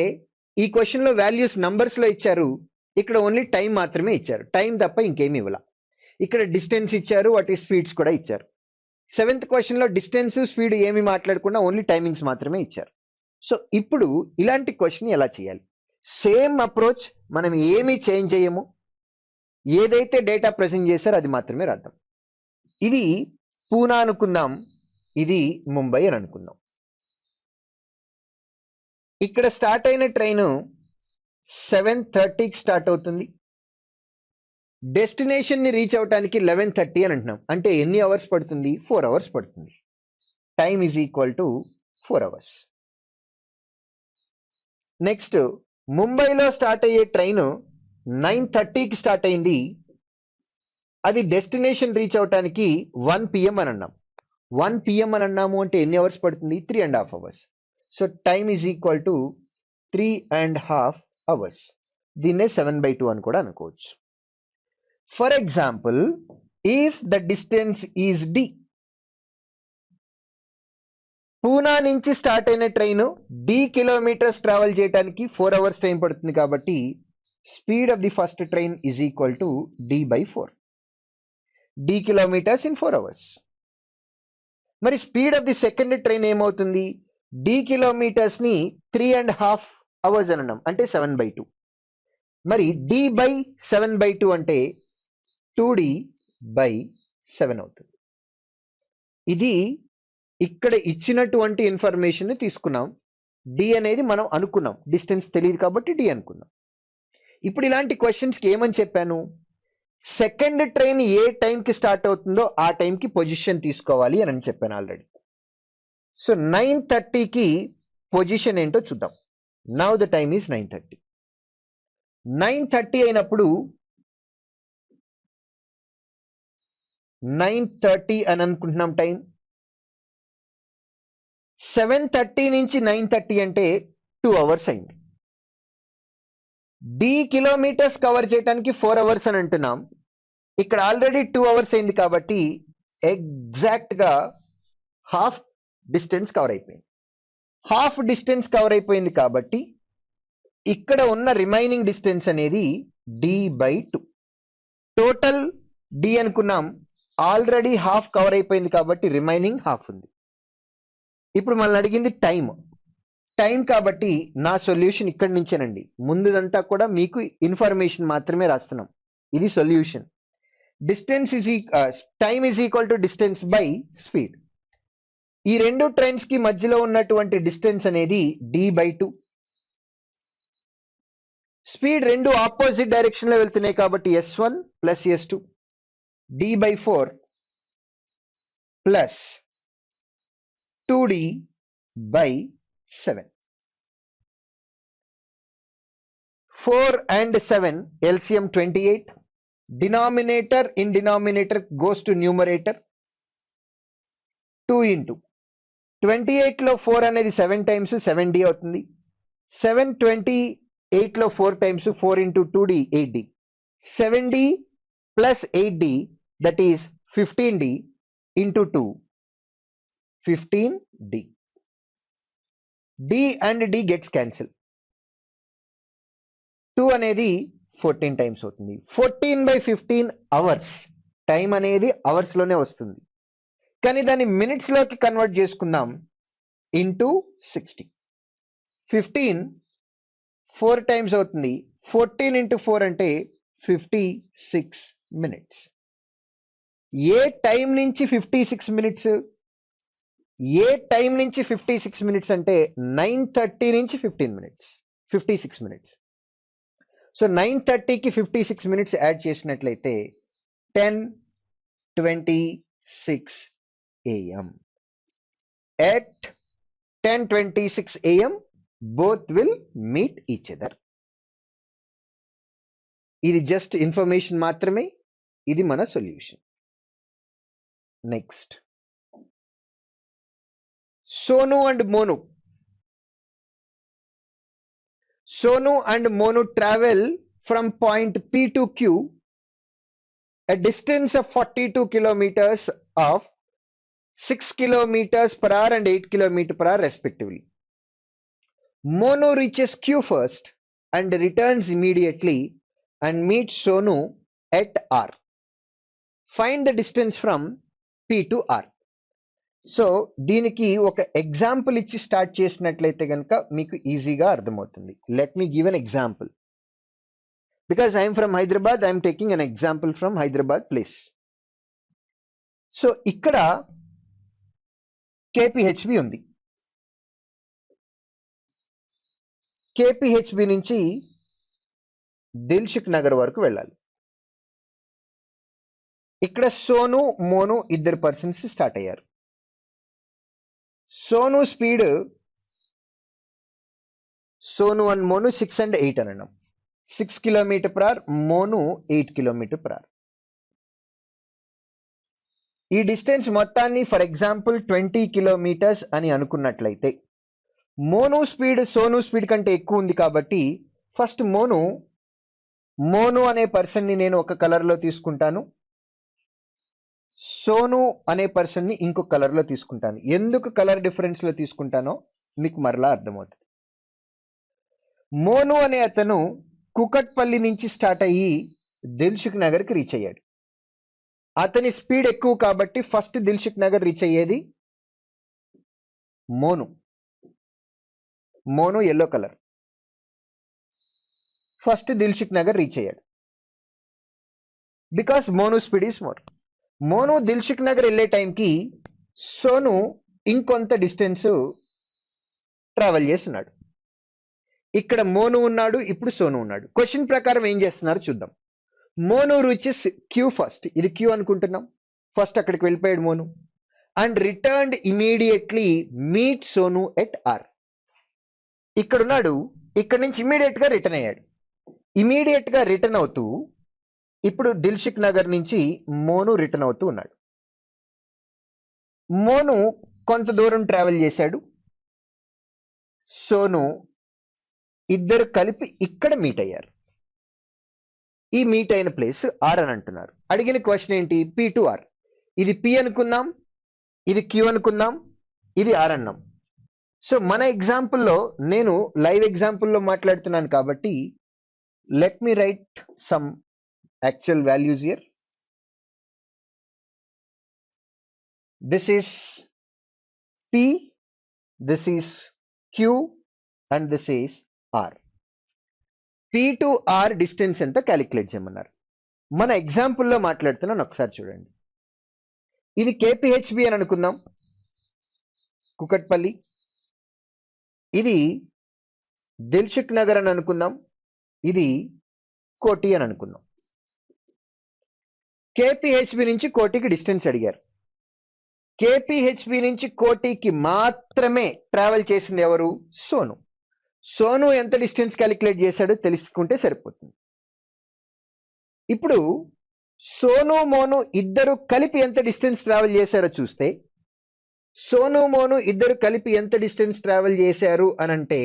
Speaker 1: ఈ క్వశ్చన్ లో వాల్యూస్ నంబర్స్ లో ఇచ్చారు, ఇక్కడ ఓన్లీ టైం మాత్రమే ఇచ్చారు. టైం తప్ప ఇంకేమి ఇవ్వాల. ఇక్కడ డిస్టెన్స్ ఇచ్చారు, వాటి స్పీడ్స్ కూడా ఇచ్చారు. సెవెంత్ క్వశ్చన్ లో డిస్టెన్స్ స్పీడ్ ఏమి మాట్లాడకుండా ఓన్లీ టైమింగ్స్ మాత్రమే ఇచ్చారు. సో ఇప్పుడు ఇలాంటి క్వశ్చన్ ఎలా చేయాలి? సేమ్ అప్రోచ్, మనం ఏమీ చేంజ్ చేయము, ఏదైతే డేటా ప్రెజెంట్ చేశారో అది మాత్రమే రాద్దాం. ఇది పూనా అనుకుందాం, ఇది ముంబై అని అనుకుందాం. ఇక్కడ స్టార్ట్ అయిన ట్రైన్ 7:30కి స్టార్ట్ అవుతుంది. డెస్టినేషన్ ని రీచ్ అవటానికి 11:30 అని అంటున్నాం. అంటే ఎన్ని అవర్స్ పడుతుంది? 4 అవర్స్ పడుతుంది. Time is equal to 4 hours. Next ముంబైలో స్టార్ట్ అయ్యే ట్రైన్ 9:30కి స్టార్ట్ అయింది. అది డెస్టినేషన్ రీచ్ అవటానికి 1 PM అని అన్నాం. 1 PM అని అన్నాము అంటే ఎన్ని అవర్స్ పడుతుంది? 3.5 hours. So time is equal to 3.5 hours. దీన్నే 7/2 అని కూడా అనుకోవచ్చు. For example, if the distance is D, Poona నుంచి స్టార్ట్ అయిన ట్రైన్ డి కిలోమీటర్స్ ట్రావెల్ చేయడానికి 4 అవర్స్ టైం పడుతుంది. కాబట్టి speed of the first train is equal to D/4. D kilometers in 4 hours. మరి speed of the second train ఏమవుతుంది? D kilometers ని 3.5 hours అని అన్నాం, అంటే 7/2. మరి D/7/2 అంటే 2D/7 అవుతుంది. ఇది ఇక్కడ ఇచ్చినటువంటి ఇన్ఫర్మేషన్ ని తీసుకున్నాం. డి అనేది మనం అనుకున్నాం, డిస్టెన్స్ తెలియదు కాబట్టి డి అనుకున్నాం. ఇప్పుడు ఇలాంటి క్వశ్చన్స్ కి ఏమని చెప్పాను? సెకండ్ ట్రైన్ ఏ టైంకి స్టార్ట్ అవుతుందో ఆ టైంకి పొజిషన్ తీసుకోవాలి అని చెప్పాను ఆల్రెడీ. సో 9:30కి పొజిషన్ ఏంటో చూద్దాం. Now the time is 9:30. 9:30 అయినప్పుడు 9:30 అని అనుకుంటున్నాం టైం. 7:30 నుంచి 9:30 అంటే 2 అవర్స్ అయింది. డి కిలోమీటర్స్ కవర్ చేయడానికి 4 అవర్స్ అని అంటున్నాం. ఇక్కడ ఆల్రెడీ 2 అవర్స్ అయింది కాబట్టి ఎగ్జాక్ట్ గా హాఫ్ డిస్టెన్స్ కవర్ అయిపోయింది. హాఫ్ డిస్టెన్స్ కవర్ అయిపోయింది కాబట్టి ఇక్కడ ఉన్న రిమైనింగ్ డిస్టెన్స్ అనేది D/2. టోటల్ డి అనుకున్నాం, ఆల్రెడీ హాఫ్ కవర్ అయిపోయింది కాబట్టి రిమైనింగ్ హాఫ్ ఉంది. ఇప్పుడు మనల్ని అడిగింది టైం. టైం కాబట్టి నా సొల్యూషన్ ఇక్కడి నుంచేనండి. ముందుదంతా కూడా మీకు ఇన్ఫర్మేషన్ మాత్రమే రాస్తున్నాం. ఇది solution. Distance time is equal to distance by speed. ఈ రెండు ట్రైన్స్ కి మధ్యలో ఉన్నటువంటి డిస్టెన్స్ అనేది D/2. స్పీడ్ రెండు ఆపోజిట్ డైరెక్షన్ లో వెళ్తున్నాయి కాబట్టి S1 plus S2 D/4 plus 2D/7. 4 and 7 LCM 28. Denominator in denominator goes to numerator. 2 into 28 లో 4 అనేది 7 times 7D అవుతుంది. 728 లో 4 times 4 into 2D 8D. 7D plus 8D, that is 15D into 2, 15D. D and D gets cancelled. 2 అనేది 14 times అవుతుంది. 14/15 hours. Time అనేది hours లోనే వస్తుంది, కానీ దాన్ని మినిట్స్ లోకి కన్వర్ట్ చేసుకుందాం. ఇంటూ 60. 15 4 times అవుతుంది. 14 into 4 అంటే 56 minutes. ఏ టైం నుంచి 56 minutes? ఏ టైం నుంచి 56 minutes అంటే 9:30 నుంచి 15 minutes, 56 minutes. సో 9:30కి 56 minutes యాడ్ చేసినట్లయితే 10:26 AM. At 10:26 AM both will meet each other. ఇది జస్ట్ ఇన్ఫర్మేషన్ మాత్రమే. ఇది మన solution. Next, Sonu and Monu. Sonu and Monu travel from point P to Q a distance of 42 kilometers of 6 kilometers per hour and 8 kilometers per hour respectively. Monu reaches Q first and returns immediately and meets Sonu at R. Find the distance from P to R. So దీనికి ఒక example ఇచ్చి start చేసినట్లయితే కనుక మీకు ఈజీగా అర్థమవుతుంది. Let me give an example. Because I'm from Hyderabad, I'm taking an example from Hyderabad place. So ఇక్కడ KPHB ఉంది. కేపీహెచ్బి నుంచి దిల్సుఖ్ నగర్ వరకు వెళ్ళాలి. ఇక్కడ సోను మోను ఇద్దరు పర్సన్స్ స్టార్ట్ అయ్యారు. Sonu speed Sonu and Monu 6 and 8 అని అన్నాం. 6 km per hour, Monu 8 km per hour. ఈ డిస్టెన్స్ మొత్తాన్ని ఫర్ ఎగ్జాంపుల్ 20 kilometers అని అనుకున్నట్లయితే మోను స్పీడ్ సోను స్పీడ్ కంటే ఎక్కువ ఉంది కాబట్టి ఫస్ట్ మోను అనే పర్సన్ ని నేను ఒక కలర్ లో తీసుకుంటాను, సోను అనే పర్సన్ ని ఇంకొక కలర్ లో తీసుకుంటాను. ఎందుకు కలర్ డిఫరెన్స్ లో తీసుకుంటానో మీకు మరలా అర్థమవుతుంది. మోను అనే అతను కుకట్పల్లి నుంచి స్టార్ట్ అయ్యి దిల్సుఖ్ నగర్ కి రీచ్ అయ్యాడు. అతని స్పీడ్ ఎక్కువ కాబట్టి ఫస్ట్ దిల్సుఖ్ నగర్ రీచ్ అయ్యేది Monu yellow colour. First Dilsukh Nagar reach అయ్యాడు because Monu speed is more. Monu Dilsukh Nagar వెళ్ళే టైంకి సోను ఇంకొంత డిస్టెన్స్ ట్రావెల్ చేస్తున్నాడు. ఇక్కడ మోను ఉన్నాడు, ఇప్పుడు సోను ఉన్నాడు. క్వశ్చన్ ప్రకారం ఏం చేస్తున్నారు చూద్దాం. Monu reaches Q first. ఇది క్యూ అనుకుంటున్నాం. ఫస్ట్ అక్కడికి వెళ్ళిపోయాడు Monu and returned immediately meet Sonu at R. ఇక్కడ ఉన్నాడు, ఇక్కడ నుంచి ఇమీడియట్ గా రిటర్న్ అయ్యాడు. ఇమీడియట్ గా రిటర్న్ అవుతూ ఇప్పుడు దిల్సుఖ్ నగర్ నుంచి మోను రిటర్న్ అవుతూ ఉన్నాడు. మోను కొంత దూరం ట్రావెల్ చేశాడు, సోను ఇద్దరు కలిపి ఇక్కడ మీట్ అయ్యారు. ఈ మీట్ అయిన ప్లేస్ ఆర్ అని అంటున్నారు. అడిగిన క్వశ్చన్ ఏంటి? P to R. ఇది పి అనుకుందాం, ఇది క్యూ అనుకుందాం, ఇది ఆర్ అన్నాం. సో మన ఎగ్జాంపుల్లో నేను లైవ్ ఎగ్జాంపుల్లో మాట్లాడుతున్నాను కాబట్టి let me write some actual values here. This is P, this is Q and this is R. P to R distance ఎంత క్యాలిక్యులేట్ చేయమన్నారు. మన ఎగ్జాంపుల్లో మాట్లాడుతున్నాను, ఒకసారి చూడండి. ఇది కేపీహెచ్బి అని అనుకుందాం, కుకట్పల్లి. ఇది దిల్సుఖ్ నగర్ అని అనుకుందాం, ఇది కోటి అని అనుకుందాం. కేపీహెచ్బి నుంచి కోటికి డిస్టెన్స్ అడిగారు. కేపీహెచ్బి నుంచి కోటికి మాత్రమే ట్రావెల్ చేసింది ఎవరు? సోను. సోను ఎంత డిస్టెన్స్ క్యాలిక్యులేట్ చేశాడో తెలుసుకుంటే సరిపోతుంది. ఇప్పుడు సోను మోను ఇద్దరు కలిపి ఎంత డిస్టెన్స్ ట్రావెల్ చేశారో చూస్తే, సోను మోను ఇద్దరు కలిపి ఎంత డిస్టెన్స్ ట్రావెల్ చేశారు అని అంటే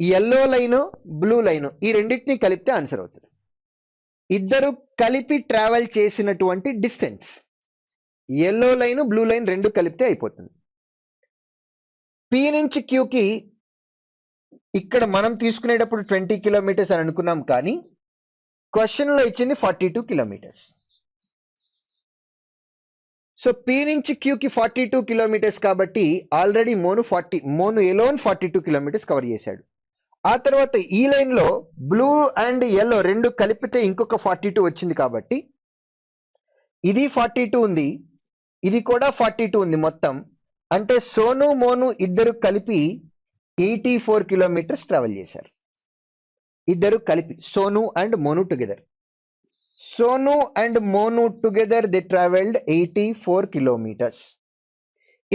Speaker 1: ఎల్లో లైన్ బ్లూ లైన్ ఈ రెండింటినీ కలిపితే ఆన్సర్ అవుతుంది. ఇద్దరు కలిపి ట్రావెల్ చేసినటువంటి distance yellow line blue line రెండు కలిపితే అయిపోతుంది. పి నుంచి క్యూకి ఇక్కడ మనం తీసుకునేటప్పుడు 20 kilometers అని అనుకున్నాం, కానీ క్వశ్చన్ లో ఇచ్చింది 42 kilometers. సో పి నుంచి క్యూకి 42 kilometers కాబట్టి already Monu alone 42 kilometers cover చేశాడు. ఆ తర్వాత ఈ లైన్ లో బ్లూ అండ్ ఎల్లో రెండు కలిపితే ఇంకొక 42 వచ్చింది కాబట్టి ఇది 42 ఉంది, ఇది కూడా 42 ఉంది. మొత్తం అంటే సోను మోను ఇద్దరు కలిపి 84 kilometers ట్రావెల్ చేశారు. ఇద్దరు కలిపి Sonu and Monu together. Sonu and Monu together they travelled 84 kilometers.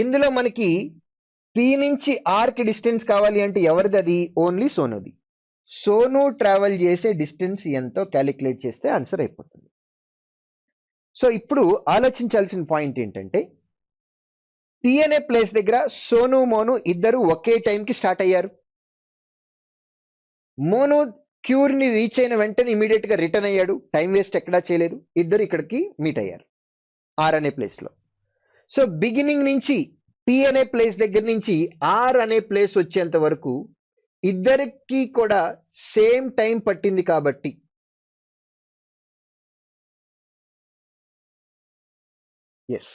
Speaker 1: ఇందులో మనకి పి నుంచి ఆర్ కి డిస్టెన్స్ కావాలి అంటే ఎవరిది? అది ఓన్లీ సోనుది. సోను ట్రావెల్ చేసే డిస్టెన్స్ ఎంతో క్యాలిక్యులేట్ చేస్తే ఆన్సర్ అయిపోతుంది. సో ఇప్పుడు ఆలోచించాల్సిన పాయింట్ ఏంటంటే పి అనే ప్లేస్ దగ్గర సోను మోను ఇద్దరు ఒకే టైంకి స్టార్ట్ అయ్యారు. మోను క్యూర్ని రీచ్ అయిన వెంటనే ఇమీడియట్ గా రిటర్న్ అయ్యాడు, టైం వేస్ట్ ఎక్కడా చేయలేదు, ఇద్దరు ఇక్కడికి మీట్ అయ్యారు ఆర్ అనే ప్లేస్ లో. సో బిగినింగ్ నుంచి పి అనే ప్లేస్ దగ్గర నుంచి ఆర్ అనే ప్లేస్ వచ్చేంత వరకు ఇద్దరికి కూడా సేమ్ టైం పట్టింది కాబట్టి ఎస్,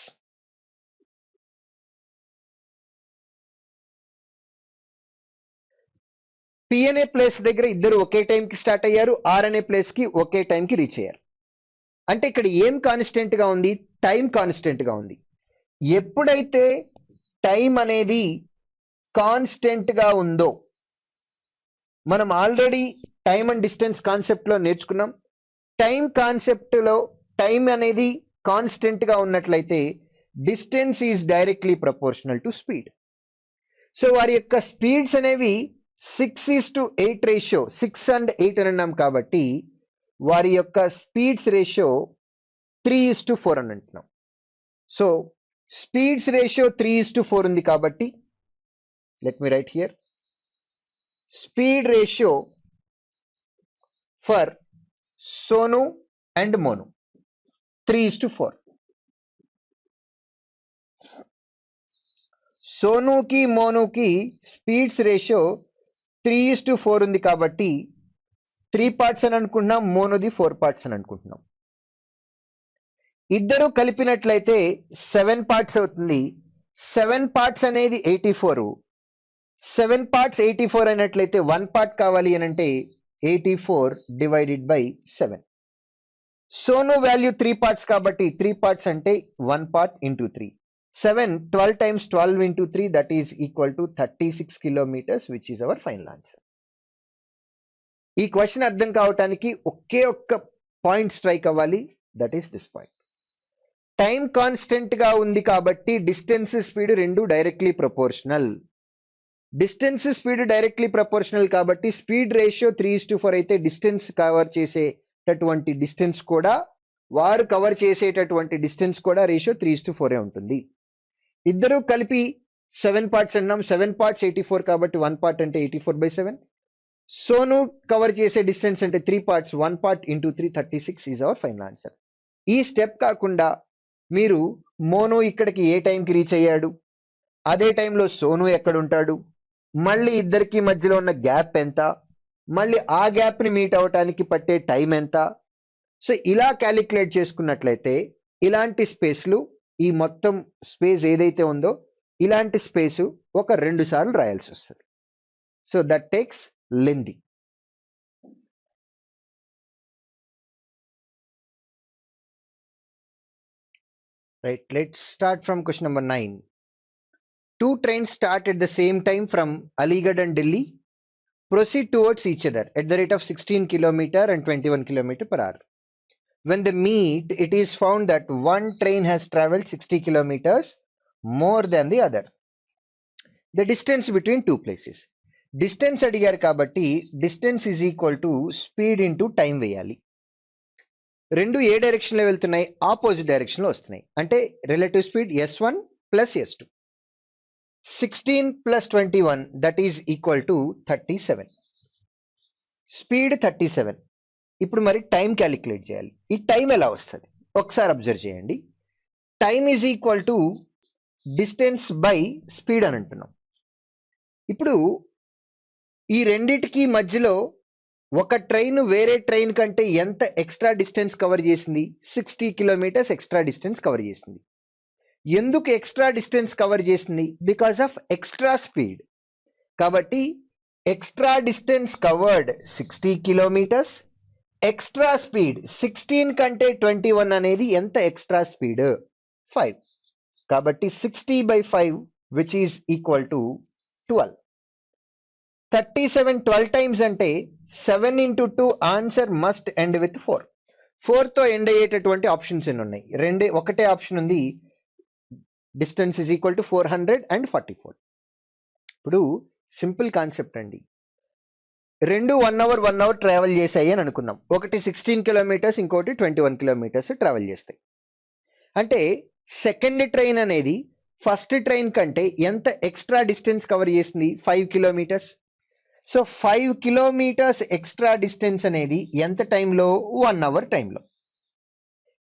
Speaker 1: పి అనే ప్లేస్ దగ్గర ఇద్దరు ఒకే టైంకి స్టార్ట్ అయ్యారు, ఆర్ అనే ప్లేస్ కి ఒకే టైంకి రీచ్ అయ్యారు. అంటే ఇక్కడ ఏం కాన్స్టెంట్ గా ఉంది? టైం కాన్స్టెంట్ గా ఉంది. ఎప్పుడైతే టైం అనేది కాన్స్టెంట్ గా ఉందో, మనం already time and distance concept లో నేర్చుకున్నాం. టైం కాన్సెప్ట్ లో టైం అనేది కాన్స్టెంట్ గా ఉన్నట్లయితే distance is directly proportional to speed. So వారి యొక్క స్పీడ్స్ అనేవి 6:8 రేషియో, 6 and 8 అని అన్నాం కాబట్టి వారి యొక్క స్పీడ్స్ రేషియో 3:4 అని అంటున్నాం. సో స్పీడ్స్ రేషియో 3:4 ఉంది కాబట్టి let me write here, speed ratio for Sonu and Monu 3:4. సోనుకి మోనుకి స్పీడ్స్ రేషియో 3:4 ఉంది కాబట్టి 3 parts అని అనుకుంటున్నాం, మోనుది 4 parts అని అనుకుంటున్నాం. ఇద్దరు కలిపినట్లయితే 7 parts అవుతుంది. 7 parts అనేది 84. 7 parts 84 అయినట్లయితే 1 part కావాలి అని అంటే 84 divided by 7. Sonu value 3 parts కాబట్టి 3 parts అంటే 1 part into 3. 7 12 times 12 into 3 that is equal to 36 kilometers, which is our final answer. ఈ క్వశ్చన్ అర్థం కావటానికి ఒకే ఒక్క పాయింట్ స్ట్రైక్ అవ్వాలి, that is this point. Time constant గా ఉంది కాబట్టి డిస్టెన్స్ స్పీడ్ రెండు directly proportional. Distance speed directly proportional కాబట్టి స్పీడ్ రేషియో 3:4 అయితే డిస్టెన్స్ కవర్ చేసేటటువంటి డిస్టెన్స్ కూడా, వారు కవర్ చేసేటటువంటి డిస్టెన్స్ కూడా రేషియో 3:4 ఉంటుంది. ఇద్దరు కలిపి 7 parts అన్నాం, 7 parts 84 కాబట్టి 1 part అంటే 84/7. సోను కవర్ చేసే డిస్టెన్స్ అంటే 3 parts, 1 part into 3 36 is our final answer. ఈ స్టెప్ కాకుండా మీరు మోను ఇక్కడికి ఏ టైంకి రీచ్ అయ్యాడు, అదే టైంలో సోను ఎక్కడ ఉంటాడు, మళ్ళీ ఇద్దరికి మధ్యలో ఉన్న గ్యాప్ ఎంత, మళ్ళీ ఆ గ్యాప్ ని మీట్ అవటానికి పట్టే టైం ఎంత, సో ఇలా క్యాలిక్యులేట్ చేసుకున్నట్లయితే ఇలాంటి స్పేస్లు, ఈ మొత్తం స్పేస్ ఏదైతే ఉందో ఇలాంటి స్పేసు ఒక 2 సార్లు రాయాల్సి వస్తుంది. So that takes lengthy. Right, let's start from question number 9. Two trains start at the same time from Aligarh and Delhi, proceed towards each other at the rate of 16 km and 21 km per hour. When they meet, it is found that one train has traveled 60 kilometers more than the other. The distance between two places. Distance అడిగారు కాబట్టి distance is equal to speed into time వేయాలి. రెండు ఏ direction లో వెళ్తున్నాయి? Opposite direction లో వస్తున్నాయి. అంటే relative speed S1 plus S2. 16 plus 21 that is equal to 37. Speed 37. ఇప్పుడు మరి టైం క్యాలిక్యులేట్ చేయాలి. ఈ టైం ఎలా వస్తుంది ఒకసారి అబ్జర్వ్ చేయండి. Time is equal to distance by speed అని అంటున్నాం. ఇప్పుడు ఈ రెండిటికి మధ్యలో ఒక ట్రైన్ వేరే ట్రైన్ కంటే ఎంత ఎక్స్ట్రా డిస్టెన్స్ కవర్ చేసింది? 60 kilometers ఎక్స్ట్రా డిస్టెన్స్ కవర్ చేసింది. ఎందుకు ఎక్స్ట్రా డిస్టెన్స్ కవర్ చేసింది? Because of extra speed. కాబట్టి extra distance covered 60 kilometers, extra speed 16 కంటే 21 అనేది ఎంత ఎక్స్ట్రా స్పీడ్? 5. కాబట్టి 60/5 which is equal to 12. 37 12 times అంటే 7 into 2 answer must end with 4. 4 తో ఎండ్ అయ్యేటటువంటి ఆప్షన్స్ ఎన్ని ఉన్నాయి? ఒకటే ఆప్షన్ ఉంది, డిస్టెన్స్ ఈజ్ ఈక్వల్ టు 444. ఇప్పుడు సింపుల్ కాన్సెప్ట్ అండి. రెండు 1 hour 1 hour ట్రావెల్ చేసాయి అని అనుకుందాం. ఒకటి 16 kilometers, ఇంకోటి 21 kilometers ట్రావెల్ చేస్తాయి. అంటే సెకండ్ ట్రైన్ అనేది ఫస్ట్ ట్రైన్ కంటే ఎంత ఎక్స్ట్రా డిస్టెన్స్ కవర్ చేసింది? 5 kilometers. So 5 kilometres extra distance అనేది ఎంత టైంలో? 1 అవర్ టైంలో.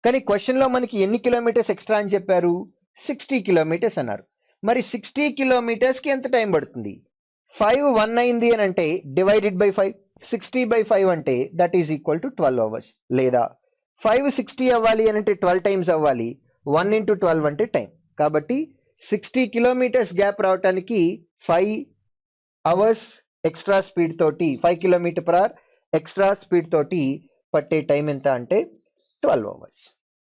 Speaker 1: కానీ క్వశ్చన్లో మనకి ఎన్ని కిలోమీటర్స్ ఎక్స్ట్రా అని చెప్పారు? 60 కిలోమీటర్స్ అన్నారు. మరి 60 కిలోమీటర్స్కి ఎంత టైం పడుతుంది? 5 1 అయింది అని అంటే డివైడెడ్ బై 5, 60/5 అంటే that is equal to 12 hours. లేదా 5 60 అవ్వాలి అని అంటే 12 టైమ్స్ అవ్వాలి. 1 into 12 అంటే టైం. కాబట్టి 60 కిలోమీటర్స్ గ్యాప్ రావడానికి 5 అవర్స్ ఎక్స్ట్రా స్పీడ్ తోటి 5 kilometre per hour extra speed తోటి పట్టే టైం ఎంత అంటే 12 అవర్స్.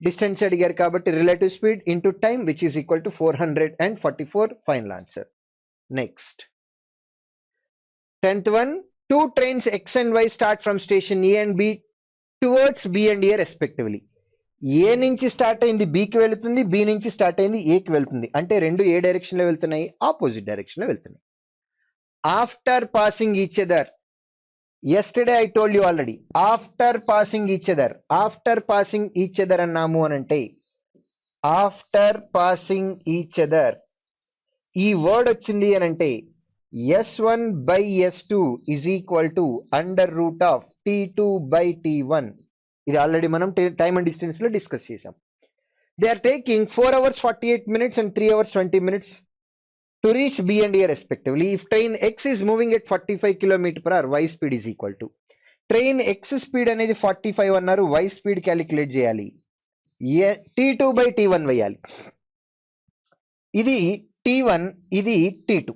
Speaker 1: డిస్టెన్స్ అడిగారు కాబట్టి relative speed into time which is equal to 444. Final answer. Next 10th one, 2 trains X and Y start from station A and B towards B and A respectively. ఏ నుంచి start అయింది బికి వెళ్తుంది, B నుంచి start అయింది ఏకి వెళ్తుంది. అంటే రెండు ఏ డైరెక్షన్ లో వెళ్తున్నాయి? ఆపోజిట్ డైరెక్షన్ లో వెళ్తున్నాయి. After passing each other, yesterday I told you already, after passing each other. After passing each other అన్నాము అని అంటే ఆఫ్టర్ పాసింగ్ ఈచ్ అదర్ ఈ వర్డ్ వచ్చింది అని అంటే S1 by S2 is equal to under root of T2 by T1. ఇది already మనం time and distance లో డిస్కస్ చేసాం. They are taking 4 hours 48 minutes and 3 hours 20 minutes to reach B and A respectively. If train X is moving at 45 km/h, Y speed is equal to. Train X speed అనేది 45 అన్నారు, Y speed calculate చేయాలి. T2 by T1 వేయాలి. ఇది T1, ఇది T2.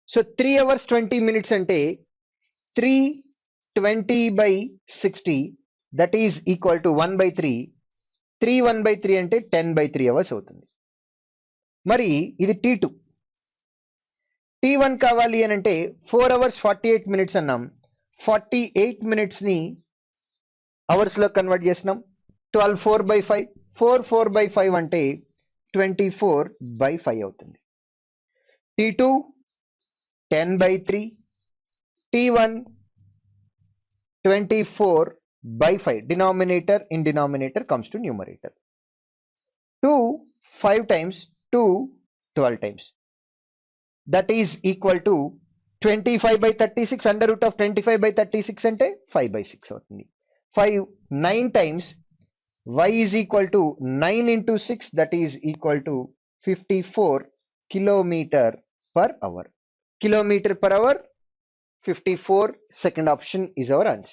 Speaker 1: So 3 hours 20 minutes అంటే 320/60 that is equal to 1/3. 3 1/3 అంటే 10/3 hours అవుతుంది. మరి ఇది T2. T1 కావాలి అని అంటే 4 hours 48 minutes అన్నాం. 48 minutes ని అవర్స్ లో కన్వర్ట్ చేసినాం. 12 4/5, 4 4/5 అంటే 24/5 అవుతుంది. T2 10/3, T1 24/5. Denominator in denominator comes to numerator. 2 5 times, 2 12 times. That is equal to 25/36. Under root of 25/36 అంటే 5/6 అవుతుంది. 5 9 times, y is equal to 9 into 6, that is equal to 54 km/h. Kilometer per hour 54. Second option is our answer.